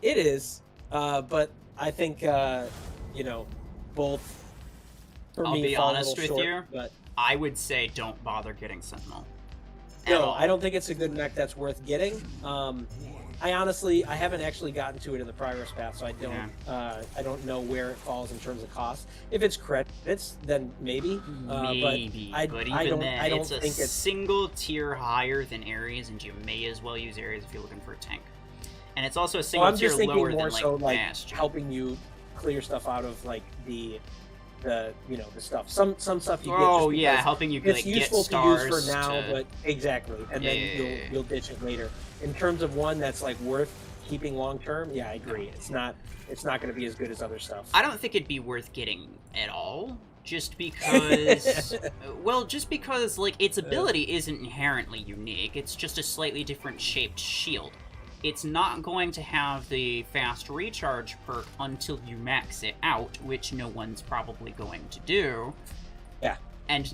It is, but I think both. For I'll me, be fall a honest little with short, you. but I would say don't bother getting Sentinel. no, I don't think it's a good mech that's worth getting. I haven't actually gotten to it in the progress path, so I don't know where it falls in terms of cost. If it's credits, then maybe. Maybe, but even then, I don't it's think a single tier higher than Ares, and you may as well use Ares if you're looking for a tank. And it's also a single I'm tier just thinking lower more than so like Bastion. helping you clear stuff out of like the stuff. Some stuff you get. Oh yeah, helping you it's like useful get stars to use for now, but exactly, and then you'll ditch it later. In terms of one that's like worth keeping long term, yeah, I agree. It's not going to be as good as other stuff. I don't think it'd be worth getting at all, just because. Just because like its ability isn't inherently unique. It's just a slightly different shaped shield. It's not going to have the fast recharge perk until you max it out, which no one's probably going to do. Yeah. And,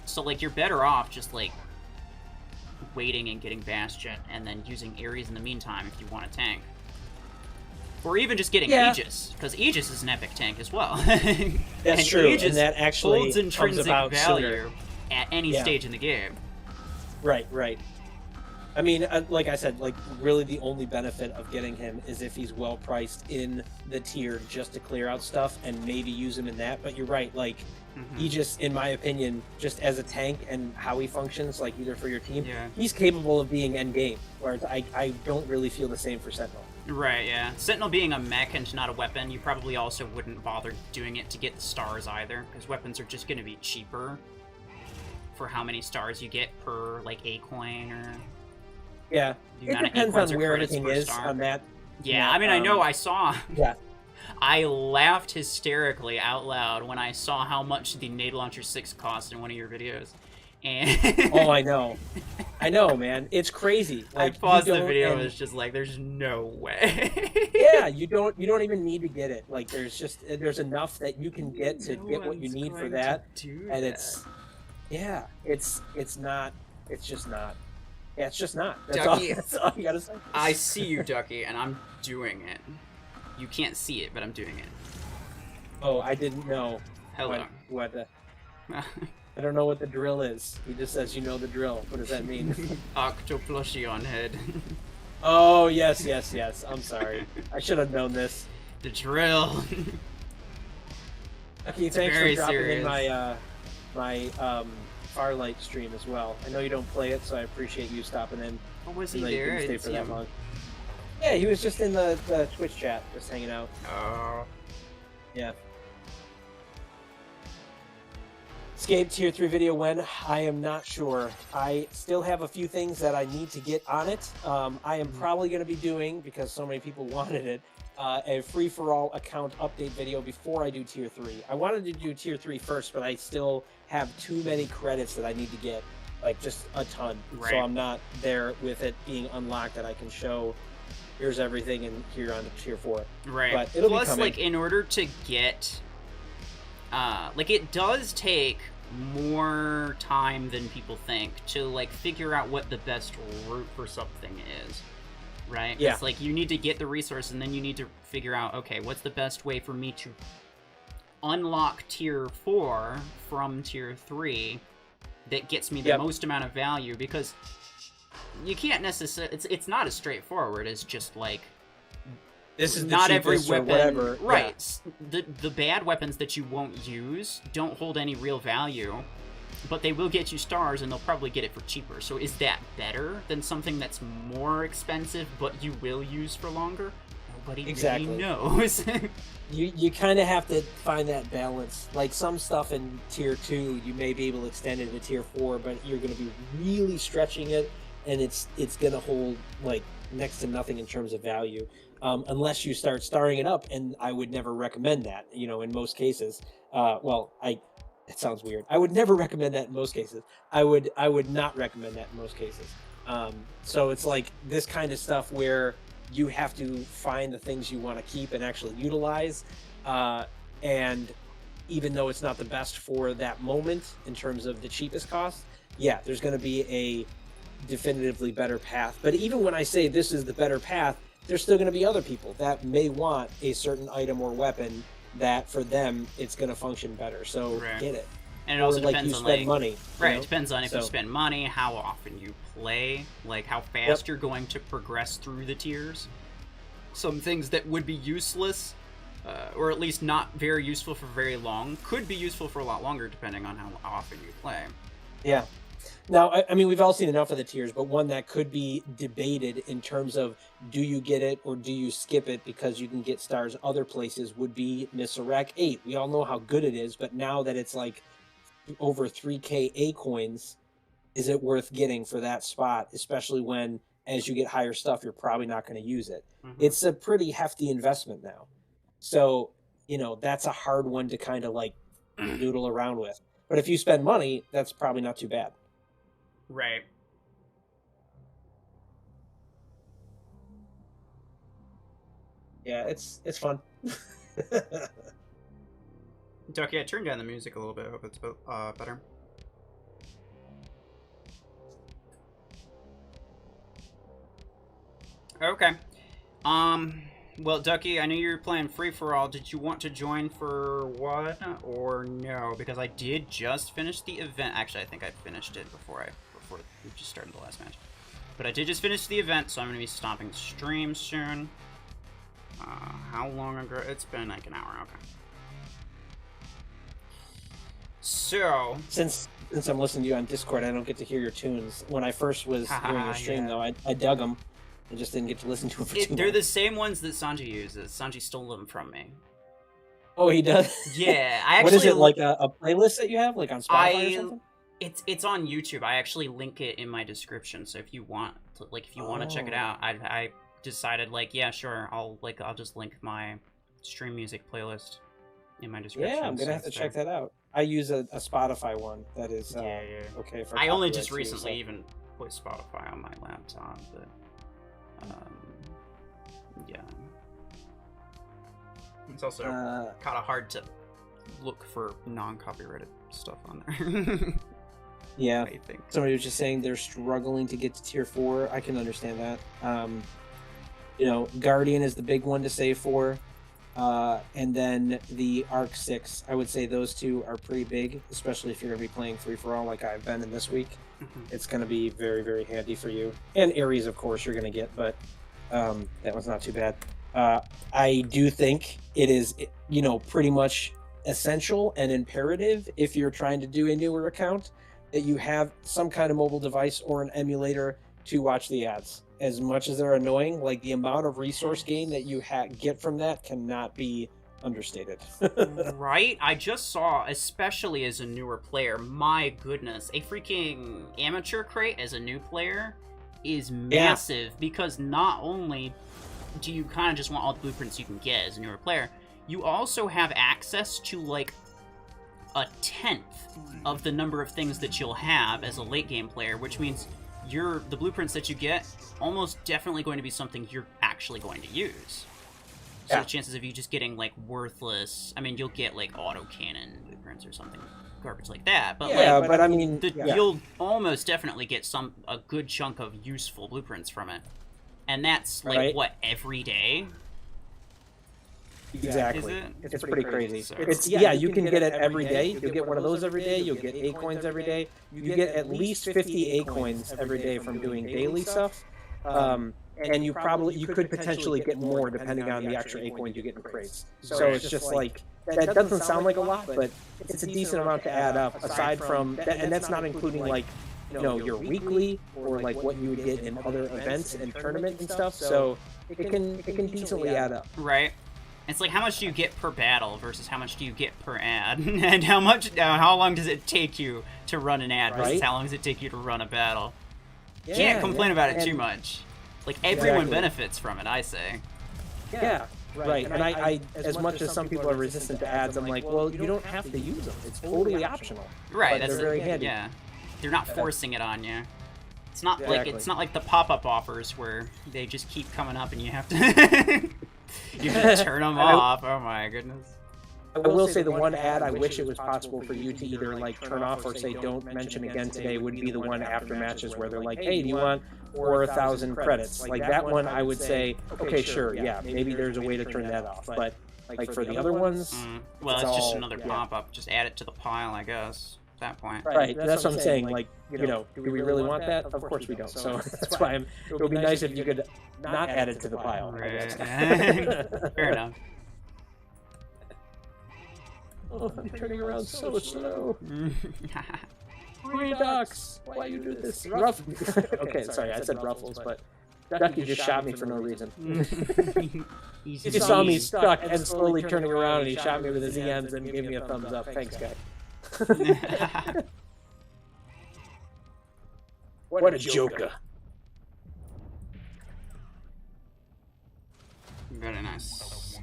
so, like, you're better off just, like, waiting and getting Bastion, and then using Ares in the meantime if you want a tank. Or even just getting Aegis, because Aegis is an epic tank as well. That's true, Aegis and that actually holds intrinsic value sooner. at any stage in the game. Right. I mean, like I said, like really the only benefit of getting him is if he's well priced in the tier just to clear out stuff and maybe use him in that. But you're right, like he just, in my opinion, just as a tank and how he functions, like either for your team, he's capable of being end game. Whereas I don't really feel the same for Sentinel. Right, yeah. Sentinel being a mech and not a weapon, you probably also wouldn't bother doing it to get the stars either, because weapons are just going to be cheaper for how many stars you get per, like, A coin or... Yeah, it depends on where everything is on that. Yeah, I mean, I know I saw... Yeah. I laughed hysterically out loud when I saw how much the Nade Launcher 6 cost in one of your videos. And oh, I know, man. It's crazy. Like, I paused the video and it's just like, there's no way. Yeah, you don't even need to get it. Like, there's enough that you can get to get what you need for that, and it's just not. Yeah, it's just not. That's all you gotta say. I see you, Ducky, and I'm doing it. You can't see it, but I'm doing it. Oh, I didn't know. Hello. What I don't know what the drill is. He just says, you know the drill. What does that mean? Octoplushie on head. Oh, yes. I'm sorry. I should have known this. The drill. Okay, thanks for dropping in my Farlight stream as well. I know you don't play it, so I appreciate you stopping in. Oh, was he there? Didn't stay for that long. Yeah, he was just in the Twitch chat, just hanging out. Oh. Yeah. Escape Tier 3 video when? I am not sure. I still have a few things that I need to get on it. I am probably going to be doing, because so many people wanted it, a free-for-all account update video before I do Tier 3. I wanted to do Tier 3 first, but I still have too many credits that I need to get, like just a ton. Right. So I'm not there with it being unlocked that I can show, here's everything, and here on Tier 4. Right. But it'll Plus, be coming. like, in order to get... like, it does take more time than people think to, like, figure out what the best route for something is. Right? Yeah. It's like, you need to get the resource, and then you need to figure out, okay, what's the best way for me to unlock Tier 4 from Tier 3 that gets me the most amount of value, because you can't necessarily... It's not as straightforward as just, like, This is the not every cheapest or weapon, whatever. right? Yeah. The bad weapons that you won't use don't hold any real value, but they will get you stars, and they'll probably get it for cheaper. So is that better than something that's more expensive, but you will use for longer? Nobody really knows. You kind of have to find that balance. Like some stuff in tier 2, you may be able to extend it to tier 4, but you're going to be really stretching it, and it's going to hold like next to nothing in terms of value, unless you start starring it up. And I would never recommend that. In most cases. It sounds weird. I would never recommend that in most cases. I would not recommend that in most cases. So it's like this kind of stuff where you have to find the things you want to keep and actually utilize. And even though it's not the best for that moment in terms of the cheapest cost, yeah, there's going to be a definitively better path. But even when I say this is the better path, there's still going to be other people that may want a certain item or weapon that for them it's going to function better. So get it. And it also depends on money. Right, it depends on if you spend money, how often you play, like how fast you're going to progress through the tiers. Some things that would be useless, or at least not very useful for very long, could be useful for a lot longer depending on how often you play. Yeah. Now, I mean, we've all seen enough of the tiers, but one that could be debated in terms of do you get it or do you skip it because you can get stars other places would be Misiraq 8. We all know how good it is, but now that it's like over 3k A coins, is it worth getting for that spot, especially when as you get higher stuff you're probably not going to use it. It's a pretty hefty investment now, so that's a hard one to kind of like noodle around with. But if you spend money, that's probably not too bad. Right. Yeah, it's fun. Ducky, I turned down the music a little bit. I hope it's better. Okay. Well, Ducky, I know you're playing free-for-all. Did you want to join for one or no? Because I did just finish the event. Actually, I think I finished it before we just started the last match. But I did just finish the event, so I'm going to be stopping the stream soon. How long ago? It's been like an hour. Okay. So since I'm listening to you on Discord, I don't get to hear your tunes. When I first was hearing your stream, though, I dug them. I just didn't get to listen to them for too long. They're the same ones that Sanji uses. Sanji stole them from me. Oh, he does? Yeah, I actually. What is it, like a playlist that you have, like on Spotify or something? It's on YouTube. I actually link it in my description. So if you want to, check it out, I decided yeah, sure, I'll just link my stream music playlist in my description. Yeah, I'm gonna have to check that out. I use a Spotify one that is okay for. I only just recently even put Spotify on my laptop, but yeah, it's also kind of hard to look for non-copyrighted stuff on there. Yeah, somebody was just saying they're struggling to get to tier 4. I can understand that. Guardian is the big one to save for, and then the Arc 6. I would say those two are pretty big, especially if you're going to be playing free-for-all like I've been in this week. It's going to be very, very handy for you. And Ares, of course, you're going to get, but that one's not too bad. I do think it is, pretty much essential and imperative if you're trying to do a newer account that you have some kind of mobile device or an emulator to watch the ads. As much as they're annoying, like the amount of resource gain that you get from that cannot be understated. Right? I just saw, especially as a newer player, my goodness, a freaking amateur crate as a new player is massive, because not only do you kind of just want all the blueprints you can get as a newer player, you also have access to like a 10th of the number of things that you'll have as a late game player, which means the blueprints that you get almost definitely going to be something you're actually going to use. So the chances of you just getting like worthless, I mean, you'll get like autocannon blueprints or something garbage like that, but I mean, you'll almost definitely get a good chunk of useful blueprints from it, and that's like what, every day. Exactly. Is it? It's pretty crazy. So. You can get it every day. You'll get one of those every day. You'll get A coins every day. You get at least 50 A coins every day from doing daily stuff. and you could potentially get more depending on the extra acorns you get in crates. So it's just like that doesn't sound like a lot, but it's a decent amount to add up. Aside from that, and that's not including like your weekly or like what you would get in other events and tournaments and stuff. So it can decently add up. Right. It's like how much do you get per battle versus how much do you get per ad, and how long does it take you to run an ad versus how long does it take you to run a battle? Yeah, can't complain about it too much. Like everyone benefits from it, I say. Yeah. Right, and I as much as some people are resistant to ads, I'm like, well, you don't have to use them. It's totally optional. Right, they're very handy. Yeah, they're not forcing it on you. It's not like the pop-up offers where they just keep coming up and you have to you have to turn them off. Oh my goodness. I will say the one ad I wish it was possible for you to either like turn off or say don't mention again today would be the one after matches where they're like, hey, do you want 4,000 credits? Like that one I would say, okay, sure, yeah, maybe there's a way to turn that off. But like for the other ones, well, it's just another pop-up. Just add it to the pile, I guess. At that point. Right, that's what I'm saying. Like, do we really want that? Of course we don't. So that's why it would be nice if you could not add it to the pile. Right. Fair enough. Oh, I'm turning around so slow. Hey, Ducks, why you do this? Okay, sorry, I said Ruffles, but Ducky just shot me for no reason. He saw me stuck and slowly turning around, and he shot me with his EMs and gave me a thumbs up. Thanks, guy. What a joker. Very nice.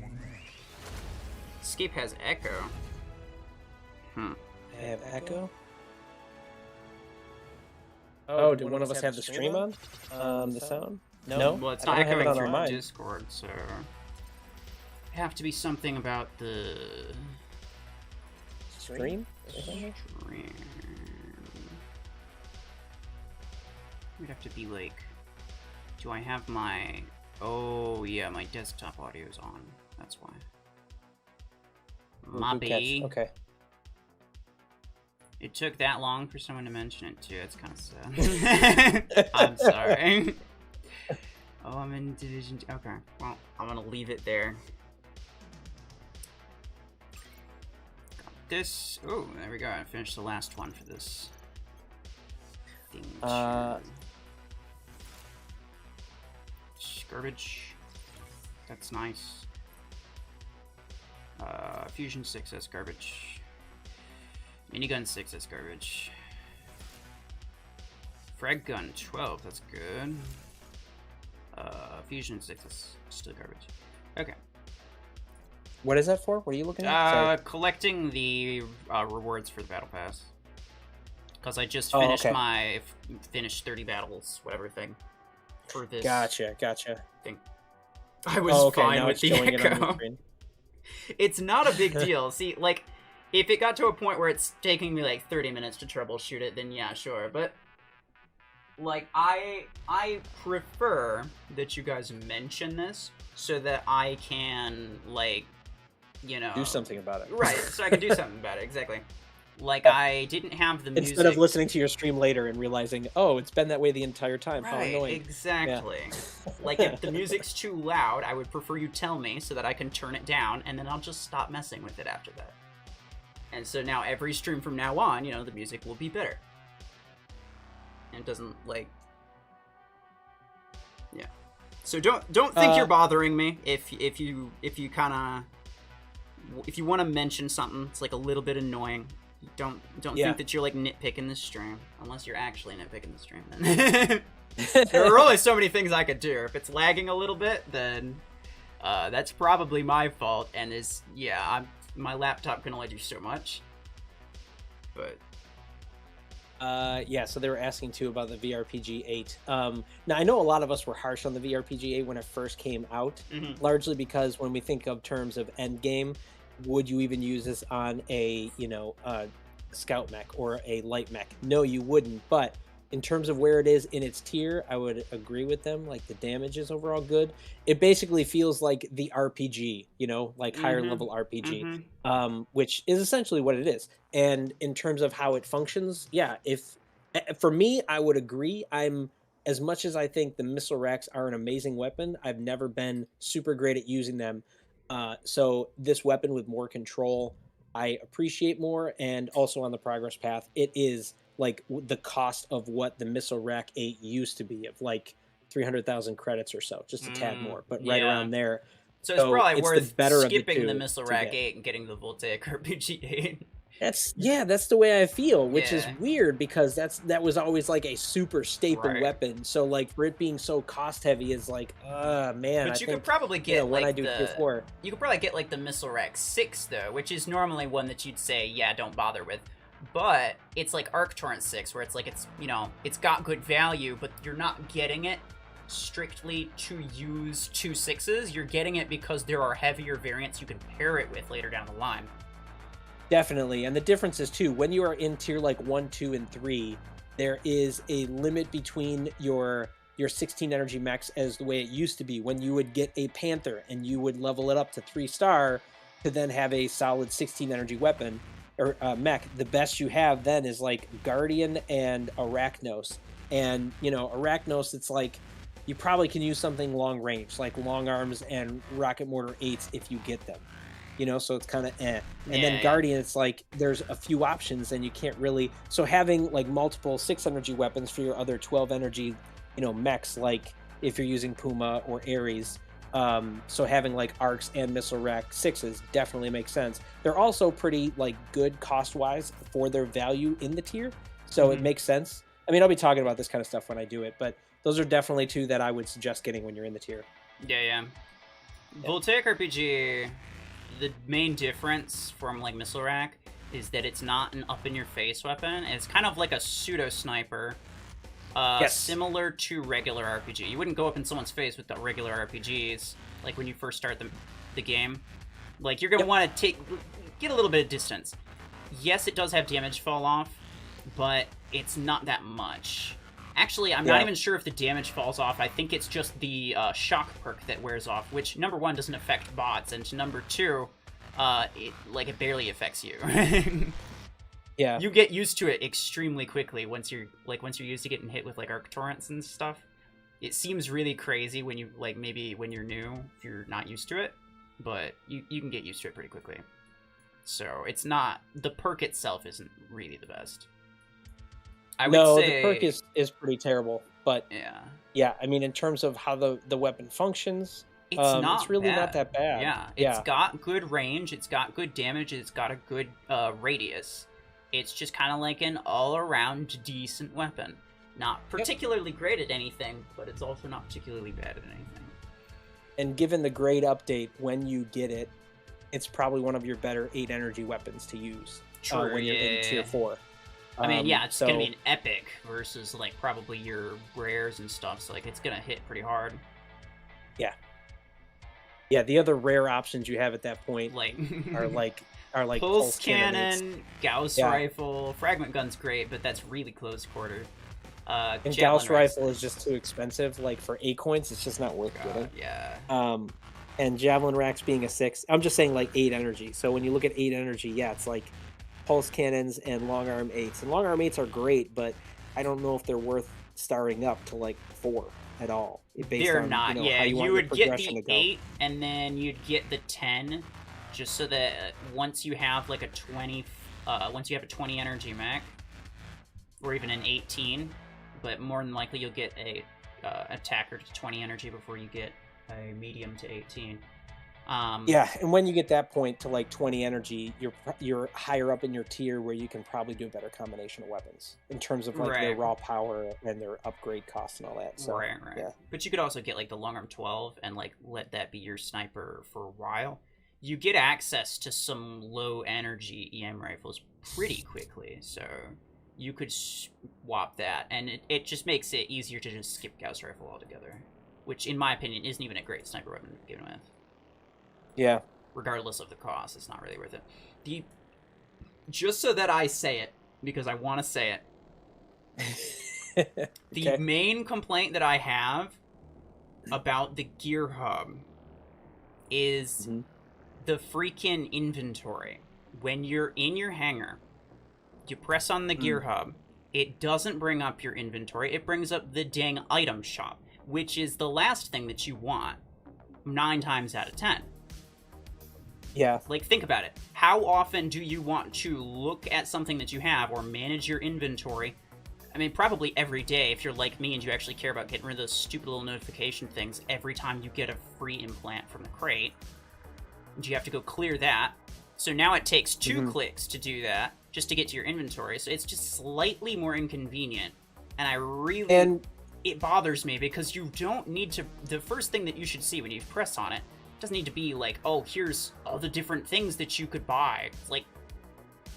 Escape has echo. I have echo. Oh, did one of us have the stream on? The sound? No. Well, it's not echoing through Discord, so it have to be something about the stream. We'd have to be like, do I have my? Oh yeah, my desktop audio is on. That's why. Mobby. Okay. It took that long for someone to mention it too. It's kind of sad. I'm sorry. Oh, I'm in Division 2. Okay, well, I'm gonna leave it there. Got this. Oh, there we go. I finished the last one for this thing. Garbage. That's nice. Fusion 6, that's garbage. Minigun 6, that's garbage. Frag gun 12, that's good. Fusion 6 is still garbage. Okay. What is that for? What are you looking at? Collecting the rewards for the battle pass. Because I just finished my finished 30 battles, whatever thing. For this. Gotcha. Thing. I was fine with the echo. It's not a big deal. See, like, if it got to a point where it's taking me like 30 minutes to troubleshoot it, then yeah, sure. But like, I prefer that you guys mention this so that I can, like, do something about it. Right, so I can do something about it, exactly. Like, I didn't have the music. Instead of listening to your stream later and realizing, oh, it's been that way the entire time. Right, how annoying. Exactly. Yeah. Like, if the music's too loud, I would prefer you tell me so that I can turn it down, and then I'll just stop messing with it after that. And so now every stream from now on, the music will be better. And it doesn't, like... Yeah. So don't think you're bothering me if you kind of... If you want to mention something, it's like a little bit annoying. Don't think that you're like nitpicking the stream, unless you're actually nitpicking the stream. Then there are only so many things I could do. If it's lagging a little bit, then that's probably my fault. And my laptop can only do so much. But so they were asking too about the VRPG 8. Now I know a lot of us were harsh on the VRPG 8 when it first came out, largely because when we think of terms of end game, would you even use this on a scout mech or a light mech? No, you wouldn't. But in terms of where it is in its tier, I would agree with them. Like, the damage is overall good. It basically feels like the RPG, like higher level RPG, which is essentially what it is. And in terms of how it functions, if for me, I would agree. I'm as much as I think the missile racks are an amazing weapon, I've never been super great at using them. So this weapon with more control, I appreciate more. And also on the progress path, it is like the cost of what the missile rack 8 used to be, of like 300,000 credits or so, just a tad more, but right Yeah. around there. So it's So probably it's the worth better of the skipping the two Missile to Rack get. 8 and getting the Voltaic RPG 8. That's the way I feel, which is Yeah. weird because that was always like a super staple Right. weapon. So like for it being so cost heavy is like, man, I But you could think probably get when I like do tier 4. you could probably get like the Missile Rack 6 though, which is normally one that you'd say, yeah, don't bother with. But it's like Arc Torrent 6, where it's like it's got good value, but you're not getting it strictly to use 2 6s. You're getting it because there are heavier variants you can pair it with later down the line. Definitely. And the difference is too, when you are in tier like 1, 2, and 3, there is a limit between your 16 energy mechs as the way it used to be, when you would get a Panther and you would level it up to 3-star to then have a solid 16 energy weapon or mech. The best you have then is like Guardian and Arachnos. And Arachnos, it's like you probably can use something long range, like long arms and rocket mortar 8s if you get them. So it's kind of And then Guardian, it's like there's a few options and you can't really. So having like multiple 6 energy weapons for your other 12 energy, mechs, like if you're using Puma or Ares. So having like arcs and missile rack 6s definitely makes sense. They're also pretty like good cost wise for their value in the tier. So it makes sense. I mean, I'll be talking about this kind of stuff when I do it, but those are definitely 2 that I would suggest getting when you're in the tier. Yeah. Voltaic RPG, the main difference from like Missile Rack is that it's not an up-in-your-face weapon. It's kind of like a pseudo-sniper, similar to regular RPG. You wouldn't go up in someone's face with the regular RPGs, like when you first start the game. Like, you're going to want to get a little bit of distance. Yes, it does have damage fall off, but it's not that much. Actually, I'm not even sure if the damage falls off. I think it's just the shock perk that wears off, which, number 1, doesn't affect bots, and number 2, it barely affects you. Yeah. You get used to it extremely quickly once you're used to getting hit with like arc torrents and stuff. It seems really crazy when you maybe when you're new, if you're not used to it, but you can get used to it pretty quickly. So it's not, the perk itself isn't really the best. I would say the perk is pretty terrible, but yeah. I mean, in terms of how the weapon functions, it's really not that bad. Yeah, it's got good range, it's got good damage, it's got a good radius. It's just kind of like an all-around decent weapon. Not particularly great at anything, but it's also not particularly bad at anything. And given the grade update, when you get it, it's probably one of your better 8 energy weapons to use when you're in tier 4. I mean, it's gonna be an epic versus like probably your rares and stuff, so like it's gonna hit pretty hard. Yeah, the other rare options you have at that point are like pulse cannon, Gauss rifle, fragment gun's great, but that's really close quarter. And Gauss rifle is just too expensive. Like for 8 coins, it's just not worth getting. Yeah. And javelin racks being a 6. I'm just saying like 8 energy. So when you look at 8 energy, it's like pulse cannons and long arm 8s. And long arm 8s are great, but I don't know if they're worth starring up to like 4 at all. They're not. You would get the 8 and then you'd get the 10, just so that once you have like a 20, once you have a 20 energy mech, or even an 18, but more than likely you'll get a attacker to 20 energy before you get a medium to 18. And when you get that point to like 20 energy, you're higher up in your tier where you can probably do a better combination of weapons in terms of like their raw power and their upgrade costs and all that. So, right. Yeah. But you could also get like the long arm 12 and like let that be your sniper for a while. You get access to some low energy EM rifles pretty quickly, so you could swap that, and it just makes it easier to just skip Gauss rifle altogether, which in my opinion isn't even a great sniper weapon to begin with. Yeah. Regardless of the cost, it's not really worth it. Just so that I say it, because I want to say it, the main complaint that I have about the gear hub is the freaking inventory. When you're in your hangar, you press on the gear hub, it doesn't bring up your inventory. It brings up the dang item shop, which is the last thing that you want 9 times out of 10. Yeah. Like, think about it. How often do you want to look at something that you have or manage your inventory? I mean, probably every day if you're like me and you actually care about getting rid of those stupid little notification things every time you get a free implant from the crate. And you have to go clear that. So now it takes 2 clicks to do that, just to get to your inventory. So it's just slightly more inconvenient. And I really... it bothers me because you don't need to... The first thing that you should see when you press on it doesn't need to be like, oh, here's all the different things that you could buy. It's like,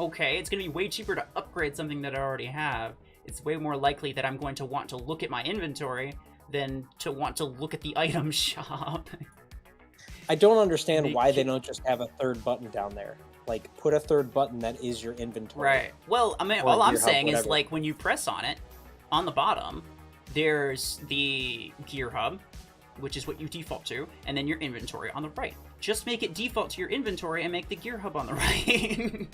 okay, it's going to be way cheaper to upgrade something that I already have. It's way more likely that I'm going to want to look at my inventory than to want to look at the item shop. I don't understand why they don't just have a third button down there. Like, put a third button that is your inventory. Right. Well, I mean, all I'm saying is, like, when you press on it, on the bottom, there's the gear hub, which is what you default to, and then your inventory on the right. Just make it default to your inventory and make the gear hub on the right.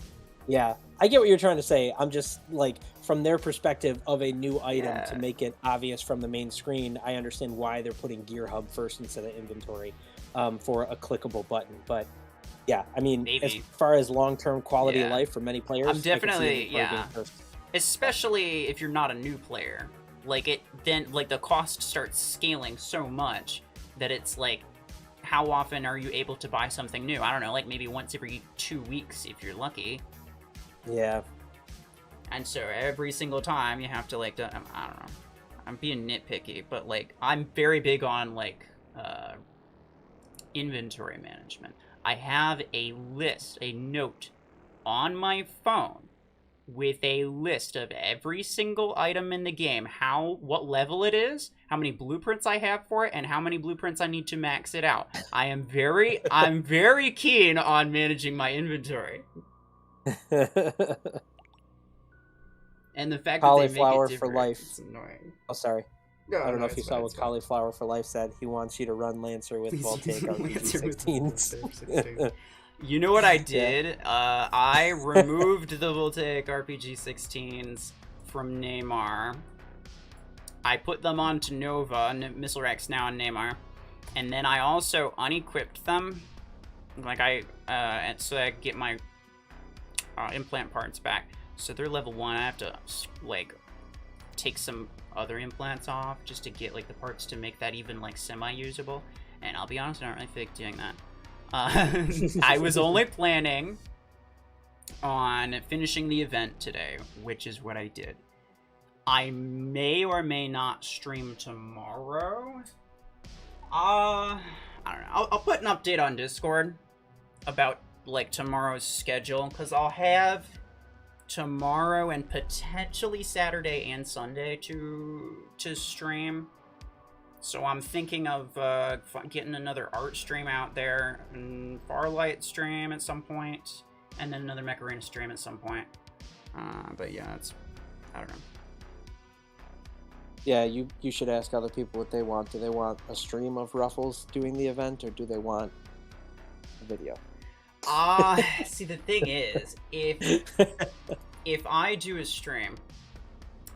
Yeah, I get what you're trying to say. I'm just, like, from their perspective of a new item to make it obvious from the main screen, I understand why they're putting gear hub first instead of inventory for a clickable button. But, yeah, I mean, as far as long-term quality of life for many players, I'm definitely, especially if you're not a new player. Like, then the cost starts scaling so much that it's like, how often are you able to buy something new? I don't know, like maybe once every 2 weeks if you're lucky. Yeah. And so every single time you have to, like, I don't know. I'm being nitpicky, but, like, I'm very big on, like, inventory management. I have a list, a note on my phone with a list of every single item in the game, what level it is, how many blueprints I have for it, and how many blueprints I need to max it out. I'm very keen on managing my inventory. And the fact Cauliflower that they make it for life. It's annoying. Oh, sorry. No, I don't know if you saw what Cauliflower for Life said. He wants you to run Lancer with Voltaic RPG-16s. You know what I did? I removed the Voltaic RPG-16s from Neymar. I put them onto Nova, Missile Rex now on Neymar. And then I also unequipped them. Like, so I get my implant parts back. So they're level 1. I have to, like, take some other implants off just to get, like, the parts to make that even, like, semi-usable. And I'll be honest, I don't really feel like doing that. I was only planning on finishing the event today, which is what I did. I may or may not stream tomorrow. I don't know. I'll put an update on Discord about, like, tomorrow's schedule, because I'll have tomorrow and potentially Saturday and Sunday to stream. So I'm thinking of getting another art stream out there, and Farlight stream at some point, and then another Mech Arena stream at some point. But yeah, I don't know. Yeah, you should ask other people what they want. Do they want a stream of Ruffles doing the event, or do they want a video? See, the thing is, if I do a stream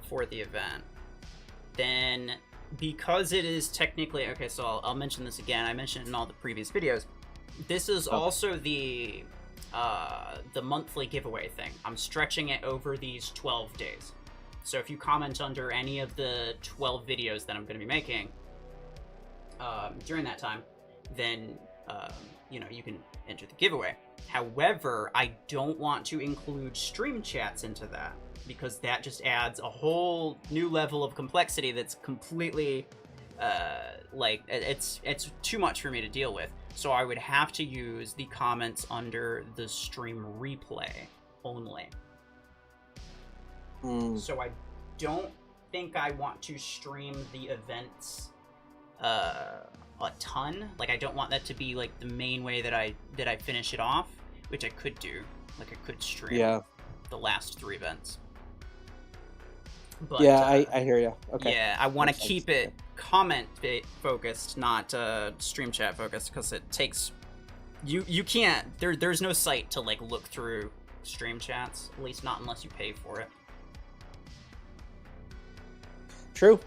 for the event, then because it is technically okay, so I'll mention this again. I mentioned it in all the previous videos. This is also the monthly giveaway thing. I'm stretching it over these 12 days. So if you comment under any of the 12 videos that I'm going to be making during that time, then you can enter the giveaway. However, I don't want to include stream chats into that, because that just adds a whole new level of complexity that's completely like it's too much for me to deal with. So I would have to use the comments under the stream replay only. So I don't think I want to stream the events a ton. Like, I don't want that to be, like, the main way that I finish it off, which I could do. Like, I could stream the last 3 events. But, yeah, I hear you. Okay. Yeah, I want to keep it comment focused, not stream chat focused, because it takes you can't there's no site to, like, look through stream chats, at least not unless you pay for it. True.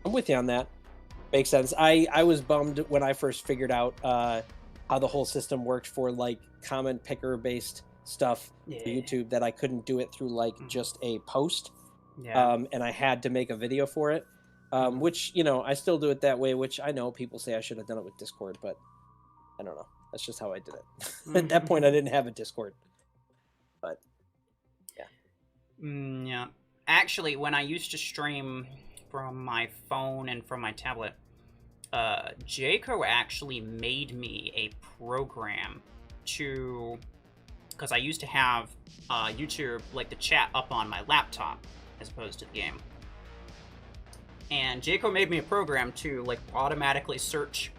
I'm with you on that. Makes sense. I was bummed when I first figured out how the whole system worked for like comment picker based stuff for YouTube, that I couldn't do it through like just a post. And I had to make a video for it. Which, you know, I still do it that way, which I know people say I should have done it with Discord, but I don't know. That's just how I did it. At that point, I didn't have a Discord. But, yeah. Yeah. Actually, when I used to stream from my phone and from my tablet, Jayco actually made me a program to... Because I used to have YouTube, like the chat, up on my laptop as opposed to the game. And Jayco made me a program to like automatically search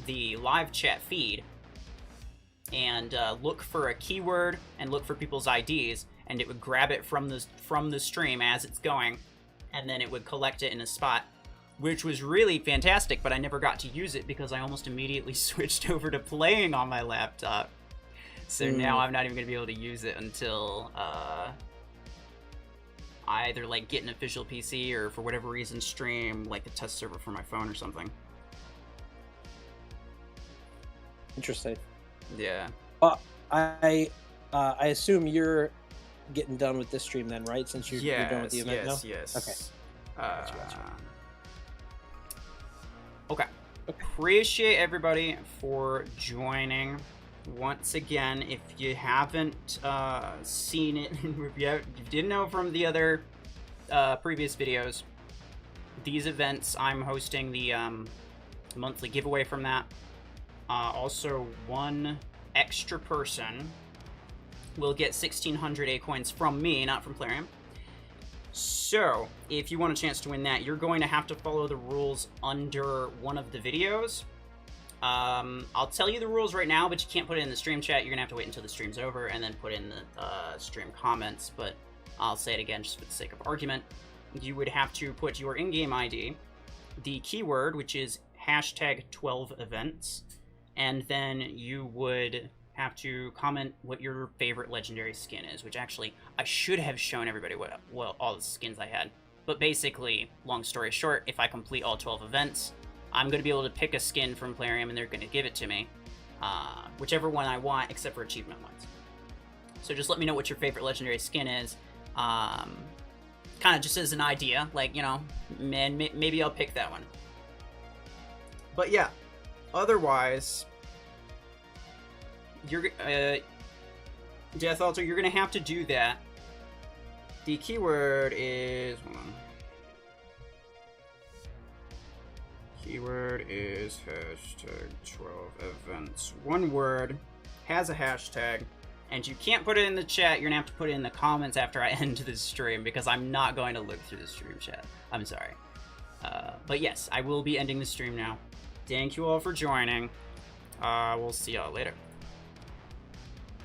the live chat feed and look for a keyword and look for people's IDs, and it would grab it from the stream as it's going, and then it would collect it in a spot, which was really fantastic, but I never got to use it because I almost immediately switched over to playing on my laptop. So now I'm not even going to be able to use it until I either like get an official PC or for whatever reason stream like a test server for my phone or something. Interesting. Yeah. I assume you're getting done with this stream then, right? Since you're done with the event now? Yes. Okay. Gotcha. Okay. Appreciate everybody for joining. Once again, if you haven't seen it, if you didn't know from the other previous videos, these events, I'm hosting the monthly giveaway from that. Also, one extra person will get 1,600 A-coins from me, not from Plarium. So, if you want a chance to win that, you're going to have to follow the rules under one of the videos. I'll tell you the rules right now, but you can't put it in the stream chat. You're gonna have to wait until the stream's over and then put in the stream comments, but I'll say it again just for the sake of argument. You would have to put your in-game ID, the keyword, which is hashtag 12 events, and then you would have to comment what your favorite legendary skin is, which actually I should have shown everybody what all the skins I had. But basically, long story short, if I complete all 12 events, I'm going to be able to pick a skin from Plarium and they're going to give it to me. Whichever one I want, except for achievement ones. So just let me know what your favorite legendary skin is. Kind of just as an idea, like, you know, man, maybe I'll pick that one. But yeah, otherwise, you're, Death Altar, you're going to have to do that. The keyword is, hold on. Keyword is hashtag 12 events. One word, has a hashtag, and you can't put it in the chat. You're gonna have to put it in the comments after I end the stream because I'm not going to look through the stream chat. I'm sorry. But yes, I will be ending the stream now. Thank you all for joining. We'll see y'all later.